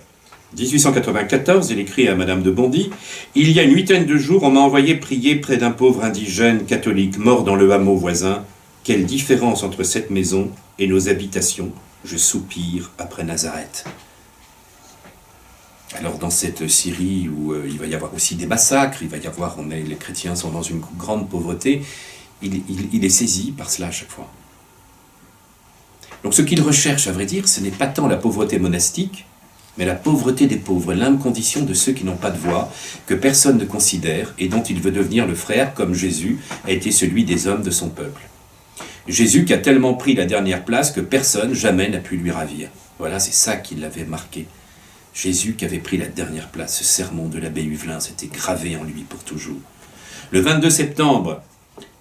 1894, il écrit à Madame de Bondy « Il y a une 8aine de jours, on m'a envoyé prier près d'un pauvre indigène catholique mort dans le hameau voisin. Quelle différence entre cette maison et nos habitations. Je soupire après Nazareth. » Alors dans cette Syrie où il va y avoir aussi des massacres, il va y avoir, les chrétiens sont dans une grande pauvreté, il est saisi par cela à chaque fois. Donc ce qu'il recherche, à vrai dire, ce n'est pas tant la pauvreté monastique, mais la pauvreté des pauvres, l'humble condition de ceux qui n'ont pas de voix, que personne ne considère, et dont il veut devenir le frère, comme Jésus a été celui des hommes de son peuple. Jésus qui a tellement pris la dernière place que personne jamais n'a pu lui ravir. Voilà, c'est ça qui l'avait marqué. Jésus qui avait pris la dernière place, ce sermon de l'abbé Huvelin, s'était gravé en lui pour toujours. Le 22 septembre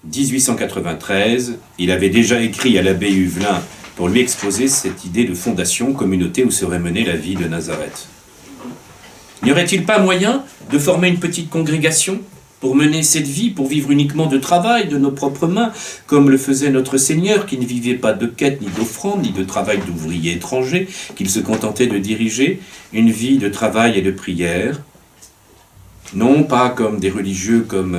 1893, il avait déjà écrit à l'abbé Huvelin pour lui exposer cette idée de fondation, communauté où serait menée la vie de Nazareth. N'y aurait-il pas moyen de former une petite congrégation pour mener cette vie, pour vivre uniquement de travail, de nos propres mains, comme le faisait notre Seigneur, qui ne vivait pas de quête, ni d'offrande, ni de travail d'ouvrier étranger, qu'il se contentait de diriger, une vie de travail et de prière, non pas comme des religieux comme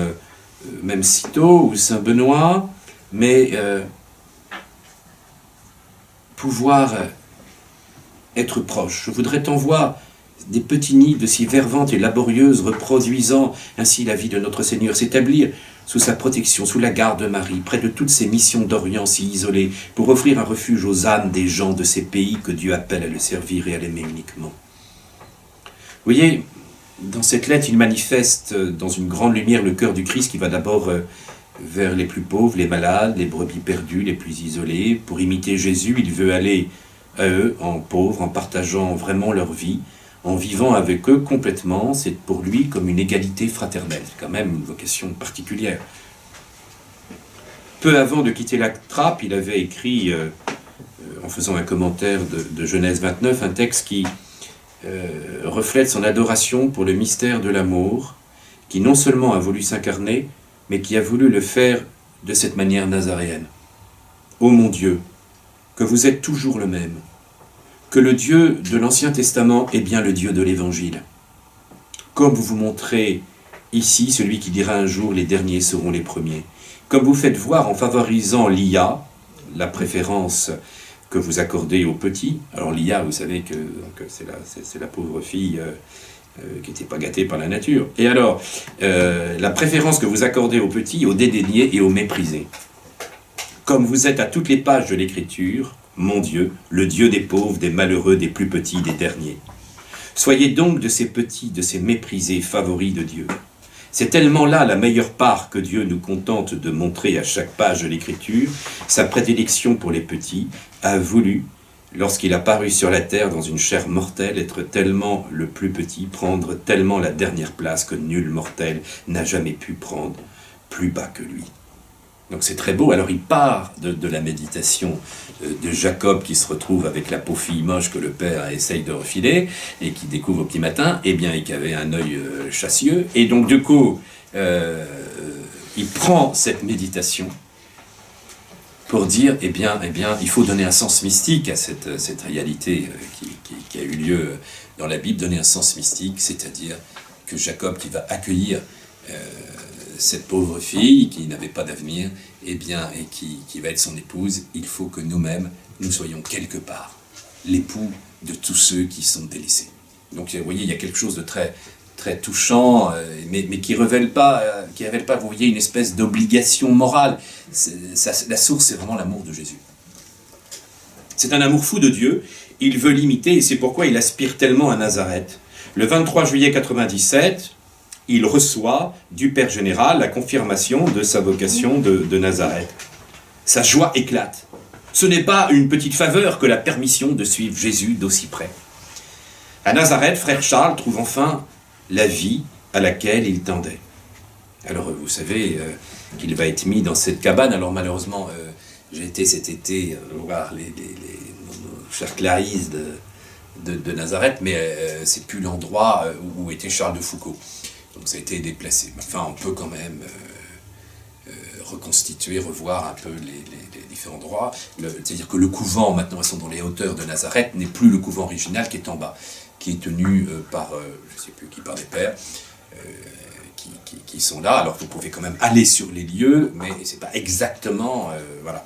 même Cîteaux ou Saint-Benoît, mais pouvoir être proche. Je voudrais t'envoyer des petits nids de si vervantes et laborieuses, reproduisant ainsi la vie de notre Seigneur, s'établir sous sa protection, sous la garde de Marie, près de toutes ces missions d'Orient si isolées, pour offrir un refuge aux âmes des gens de ces pays que Dieu appelle à le servir et à l'aimer uniquement. Vous voyez, dans cette lettre, il manifeste dans une grande lumière le cœur du Christ qui va d'abord vers les plus pauvres, les malades, les brebis perdues, les plus isolés. Pour imiter Jésus, il veut aller à eux, en pauvres, en partageant vraiment leur vie, en vivant avec eux complètement. C'est pour lui comme une égalité fraternelle. C'est quand même une vocation particulière. Peu avant de quitter la trappe, il avait écrit, en faisant un commentaire de Genèse 29, un texte qui reflète son adoration pour le mystère de l'amour, qui non seulement a voulu s'incarner, mais qui a voulu le faire de cette manière nazaréenne. Ô mon Dieu, que vous êtes toujours le même, que le Dieu de l'Ancien Testament est bien le Dieu de l'Évangile. Comme vous vous montrez ici, celui qui dira un jour « les derniers seront les premiers », comme vous faites voir en favorisant l'IA, la préférence que vous accordez aux petits. Alors l'IA, vous savez que c'est la pauvre fille qui n'était pas gâtée par la nature. Et alors, la préférence que vous accordez aux petits, aux dédaignés et aux méprisés. Comme vous êtes à toutes les pages de l'Écriture, mon Dieu, le Dieu des pauvres, des malheureux, des plus petits, des derniers. Soyez donc de ces petits, de ces méprisés, favoris de Dieu. C'est tellement là la meilleure part que Dieu nous contente de montrer à chaque page de l'Écriture. Sa prédilection pour les petits a voulu, lorsqu'il a paru sur la terre dans une chair mortelle, être tellement le plus petit, prendre tellement la dernière place que nul mortel n'a jamais pu prendre plus bas que lui. Donc c'est très beau. Alors il part de la méditation de Jacob qui se retrouve avec la pauvre fille moche que le père essaye de refiler et qui découvre au petit matin, et bien, et qui avait un œil chassieux. Et donc du coup, il prend cette méditation pour dire, eh bien, il faut donner un sens mystique à cette réalité qui a eu lieu dans la Bible, donner un sens mystique, c'est-à-dire que Jacob qui va accueillir cette pauvre fille qui n'avait pas d'avenir, eh bien, et qui va être son épouse, il faut que nous-mêmes, nous soyons quelque part l'époux de tous ceux qui sont délaissés. Donc, vous voyez, il y a quelque chose de très, très touchant, mais qui révèle pas, vous voyez, une espèce d'obligation morale. La source, c'est vraiment l'amour de Jésus. C'est un amour fou de Dieu, il veut l'imiter, et c'est pourquoi il aspire tellement à Nazareth. Le 23 juillet 97, il reçoit du Père Général la confirmation de sa vocation de Nazareth. Sa joie éclate. Ce n'est pas une petite faveur que la permission de suivre Jésus d'aussi près. À Nazareth, frère Charles trouve enfin la vie à laquelle il tendait. Alors, vous savez qu'il va être mis dans cette cabane. Alors, malheureusement, j'ai été cet été voir nos chères Clarisses de Nazareth, mais c'est plus l'endroit où était Charles de Foucauld. Donc ça a été déplacé. Enfin, on peut quand même reconstituer, revoir un peu les différents endroits. C'est-à-dire que le couvent, maintenant, ils sont dans les hauteurs de Nazareth, n'est plus le couvent original qui est en bas, qui est tenu par, je ne sais plus qui, par des pères, qui sont là. Alors vous pouvez quand même aller sur les lieux, mais ce n'est pas exactement voilà,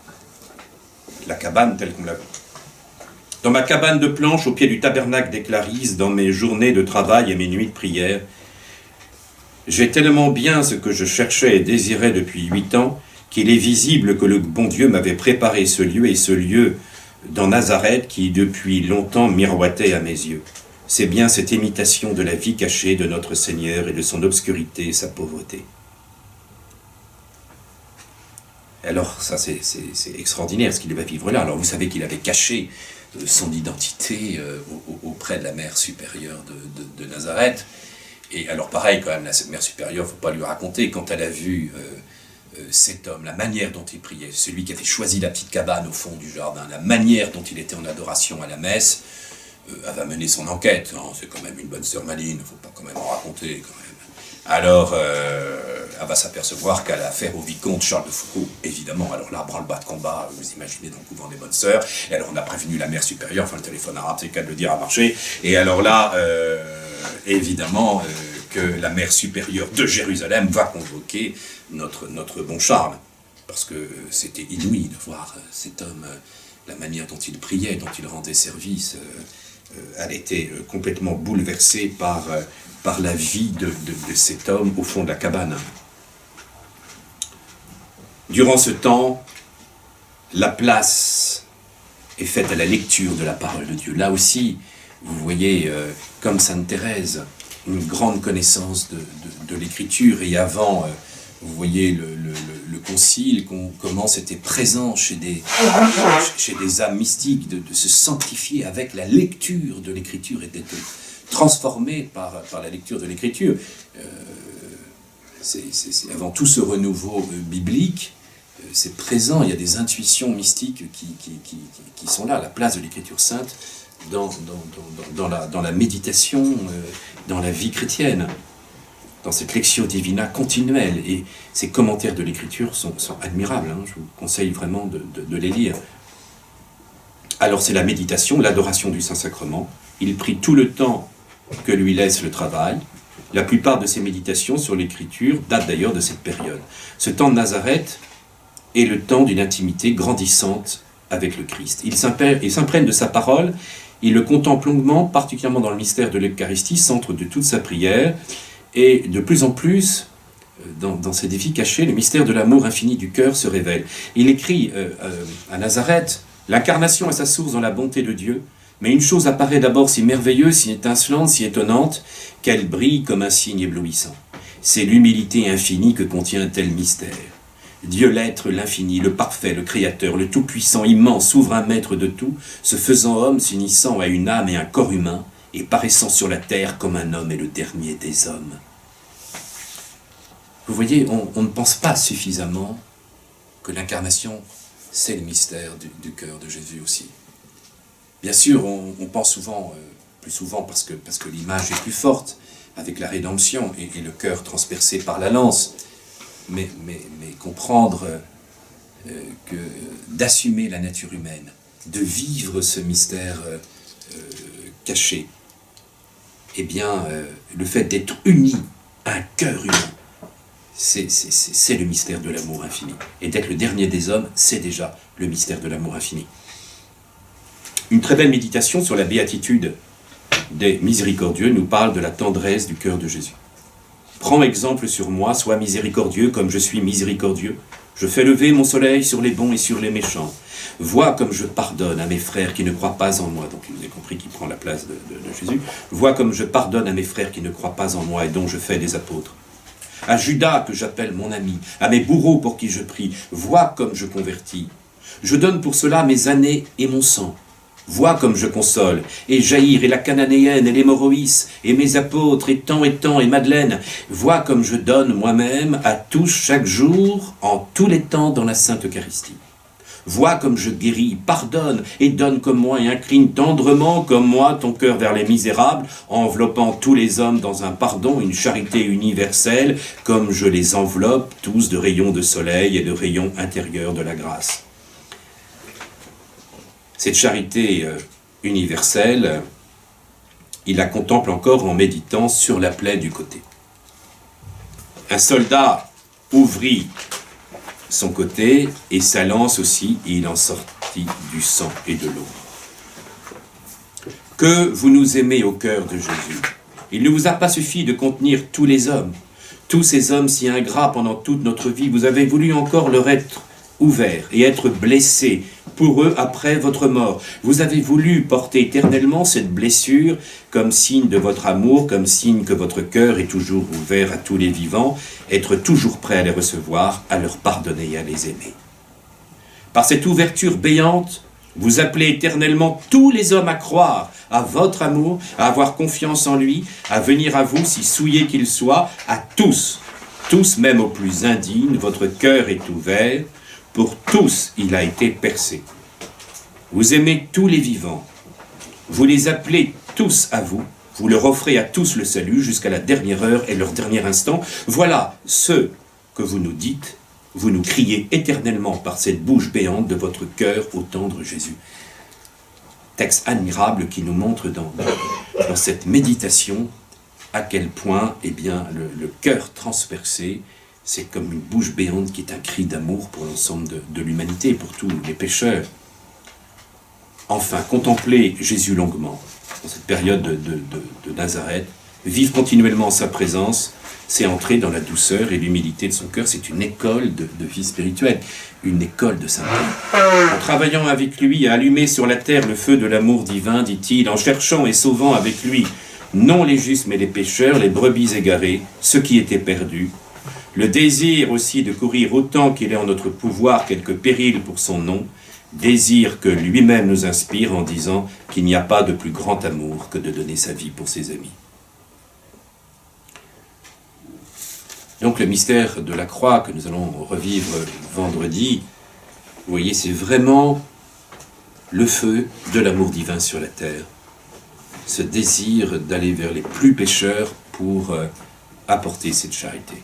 la cabane telle qu'on l'a vue. Dans ma cabane de planches, au pied du tabernacle des Clarisses, dans mes journées de travail et mes nuits de prière, j'ai tellement bien ce que je cherchais et désirais depuis 8 ans, qu'il est visible que le bon Dieu m'avait préparé ce lieu, et ce lieu dans Nazareth qui depuis longtemps miroitait à mes yeux. C'est bien cette imitation de la vie cachée de notre Seigneur et de son obscurité et sa pauvreté. Alors ça c'est extraordinaire ce qu'il va vivre là. Alors vous savez qu'il avait caché son identité auprès de la mère supérieure de Nazareth. Et alors pareil, quand même, la mère supérieure, il ne faut pas lui raconter, quand elle a vu cet homme, la manière dont il priait, celui qui avait choisi la petite cabane au fond du jardin, la manière dont il était en adoration à la messe, elle va mener son enquête. Hein, c'est quand même une bonne sœur Maline, il ne faut pas quand même en raconter. Quand même. Alors, elle va s'apercevoir qu'elle a affaire au vicomte Charles de Foucauld, évidemment. Alors là, branle-bas de combat, vous imaginez, dans le couvent des bonnes sœurs. Et alors on a prévenu la mère supérieure, enfin le téléphone arabe, c'est le cas de le dire, a marché. Et alors là... évidemment que la mère supérieure de Jérusalem va convoquer notre bon Charles, parce que c'était inouï de voir cet homme, la manière dont il priait, dont il rendait service, elle était complètement bouleversée par la vie de cet homme au fond de la cabane. Durant ce temps, la place est faite à la lecture de la parole de Dieu. Là aussi, vous voyez, comme Sainte Thérèse, une grande connaissance de l'Écriture. Et avant, vous voyez le concile, comment c'était présent chez des âmes mystiques, de se sanctifier avec la lecture de l'Écriture et d'être transformé par la lecture de l'Écriture. C'est avant tout ce renouveau biblique, c'est présent, il y a des intuitions mystiques qui sont là, la place de l'Écriture sainte, dans la méditation, dans la vie chrétienne, dans cette lectio divina continuelle. Et ces commentaires de l'Écriture sont admirables, hein, je vous conseille vraiment de les lire. Alors c'est la méditation, l'adoration du Saint-Sacrement. Il prit tout le temps que lui laisse le travail. La plupart de ces méditations sur l'Écriture datent d'ailleurs de cette période. Ce temps de Nazareth est le temps d'une intimité grandissante avec le Christ. Il s'imprègne de sa parole. Il le contemple longuement, particulièrement dans le mystère de l'Eucharistie, centre de toute sa prière, et de plus en plus, dans ses défis cachés, le mystère de l'amour infini du cœur se révèle. Il écrit à Nazareth, « L'incarnation a sa source dans la bonté de Dieu, Mais une chose apparaît d'abord si merveilleuse, si étincelante, si étonnante, qu'elle brille comme un signe éblouissant. C'est l'humilité infinie que contient un tel mystère. Dieu l'être, l'infini, le parfait, le créateur, le tout-puissant, immense, souverain maître de tout, se faisant homme, s'unissant à une âme et un corps humain, et paraissant sur la terre comme un homme et le dernier des hommes. Vous voyez, on ne pense pas suffisamment que l'incarnation, c'est le mystère du cœur de Jésus aussi. Bien sûr, on pense souvent, plus souvent parce que l'image est plus forte, avec la rédemption et le cœur transpercé par la lance, mais comprendre que d'assumer la nature humaine, de vivre ce mystère caché, eh bien, le fait d'être uni à un cœur humain, c'est le mystère de l'amour infini. Et d'être le dernier des hommes, c'est déjà le mystère de l'amour infini. Une très belle méditation sur la béatitude des miséricordieux nous parle de la tendresse du cœur de Jésus. Prends exemple sur moi, sois miséricordieux comme je suis miséricordieux. Je fais lever mon soleil sur les bons et sur les méchants. Vois comme je pardonne à mes frères qui ne croient pas en moi. Donc vous avez compris qu'il prend la place de Jésus. Vois comme je pardonne à mes frères qui ne croient pas en moi et dont je fais des apôtres. À Judas que j'appelle mon ami, à mes bourreaux pour qui je prie. Vois comme je convertis. Je donne pour cela mes années et mon sang. Vois comme je console, et Jaïr, et la Cananéenne, et les Moroïs, et mes apôtres, et Tan, et Madeleine. Vois comme je donne moi-même à tous chaque jour, en tous les temps dans la Sainte Eucharistie. Vois comme je guéris, pardonne, et donne comme moi, et incline tendrement comme moi ton cœur vers les misérables, enveloppant tous les hommes dans un pardon, une charité universelle, comme je les enveloppe tous de rayons de soleil et de rayons intérieurs de la grâce. Cette charité universelle, il la contemple encore en méditant sur la plaie du côté. Un soldat ouvrit son côté et sa lance aussi, et il en sortit du sang et de l'eau. Que vous nous aimez au cœur de Jésus. Il ne vous a pas suffi de contenir tous les hommes, tous ces hommes si ingrats pendant toute notre vie. Vous avez voulu encore leur être ouverts et être blessés pour eux après votre mort. Vous avez voulu porter éternellement cette blessure comme signe de votre amour, comme signe que votre cœur est toujours ouvert à tous les vivants, être toujours prêt à les recevoir, à leur pardonner et à les aimer. Par cette ouverture béante, vous appelez éternellement tous les hommes à croire à votre amour, à avoir confiance en lui, à venir à vous, si souillés qu'ils soient, à tous, même aux plus indignes, votre cœur est ouvert. Pour tous, il a été percé. Vous aimez tous les vivants. Vous les appelez tous à vous. Vous leur offrez à tous le salut jusqu'à la dernière heure et leur dernier instant. Voilà ce que vous nous dites. Vous nous criez éternellement par cette bouche béante de votre cœur au tendre Jésus. Texte admirable qui nous montre dans cette méditation à quel point le cœur transpercé, c'est comme une bouche béante qui est un cri d'amour pour l'ensemble de l'humanité, pour tous les pécheurs. Enfin, contempler Jésus longuement, dans cette période de Nazareth, vivre continuellement en sa présence, c'est entrer dans la douceur et l'humilité de son cœur. C'est une école de vie spirituelle, une école de sainteté. En travaillant avec lui à allumer sur la terre le feu de l'amour divin, dit-il, en cherchant et sauvant avec lui, non les justes mais les pécheurs, les brebis égarées, ceux qui étaient perdus, le désir aussi de courir autant qu'il est en notre pouvoir quelques périls pour son nom, désir que lui-même nous inspire en disant qu'il n'y a pas de plus grand amour que de donner sa vie pour ses amis. Donc le mystère de la croix que nous allons revivre vendredi, vous voyez, c'est vraiment le feu de l'amour divin sur la terre. Ce désir d'aller vers les plus pécheurs pour apporter cette charité.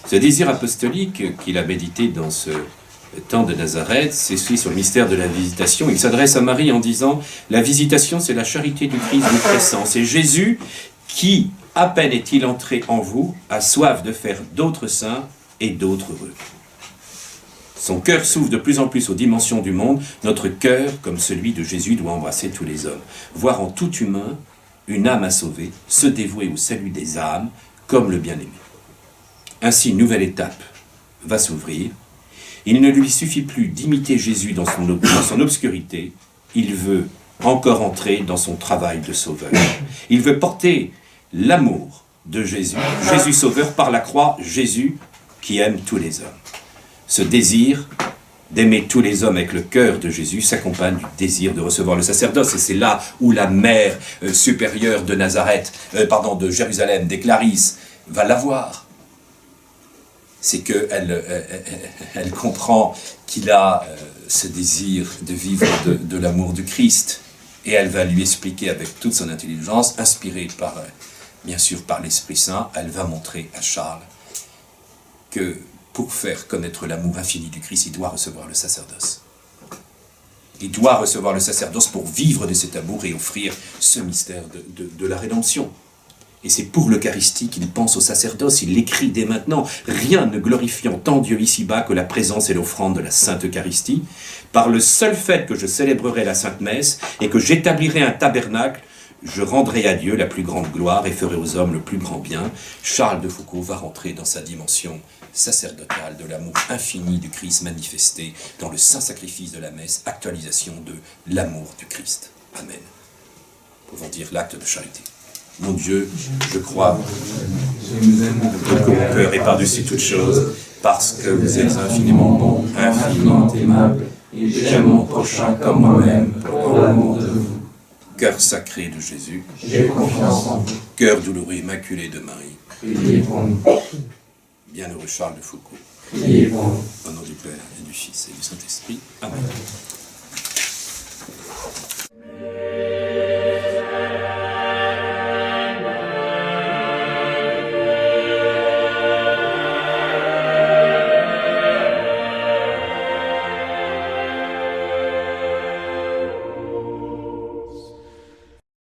Ce désir apostolique qu'il a médité dans ce temps de Nazareth, c'est celui sur le mystère de la visitation. Il s'adresse à Marie en disant « La visitation, c'est la charité du Christ vous pressant. C'est Jésus qui, à peine est-il entré en vous, a soif de faire d'autres saints et d'autres heureux. » Son cœur s'ouvre de plus en plus aux dimensions du monde. Notre cœur, comme celui de Jésus, doit embrasser tous les hommes. Voir en tout humain une âme à sauver, se dévouer au salut des âmes, comme le bien-aimé. Ainsi, une nouvelle étape va s'ouvrir. Il ne lui suffit plus d'imiter Jésus dans son obscurité, il veut encore entrer dans son travail de sauveur. Il veut porter l'amour de Jésus, Jésus sauveur par la croix, Jésus qui aime tous les hommes. Ce désir d'aimer tous les hommes avec le cœur de Jésus s'accompagne du désir de recevoir le sacerdoce. Et c'est là où la mère supérieure de de Jérusalem, des Clarisses, va l'avoir. C'est qu'elle comprend qu'il a ce désir de vivre de l'amour du Christ. Et elle va lui expliquer avec toute son intelligence, inspirée bien sûr par l'Esprit Saint, elle va montrer à Charles que pour faire connaître l'amour infini du Christ, il doit recevoir le sacerdoce. Il doit recevoir le sacerdoce pour vivre de cet amour et offrir ce mystère de la rédemption. Et c'est pour l'Eucharistie qu'il pense au sacerdoce, il l'écrit dès maintenant. Rien ne glorifiant tant Dieu ici-bas que la présence et l'offrande de la Sainte Eucharistie. Par le seul fait que je célébrerai la Sainte Messe et que j'établirai un tabernacle, je rendrai à Dieu la plus grande gloire et ferai aux hommes le plus grand bien. Charles de Foucauld va rentrer dans sa dimension sacerdotale de l'amour infini du Christ manifesté dans le saint sacrifice de la messe, actualisation de l'amour du Christ. Amen. Pouvons dire l'acte de charité. Mon Dieu, je crois que mon cœur est par-dessus toute chose, parce que vous êtes infiniment bon, infiniment aimable, et j'aime mon prochain comme moi-même pour l'amour de vous. Cœur sacré de Jésus, j'ai confiance en vous. Cœur douloureux immaculé de Marie, Priez pour nous. Bienheureux Charles de Foucauld, Priez pour nous. au nom du Père et du Fils et du Saint-Esprit. Amen.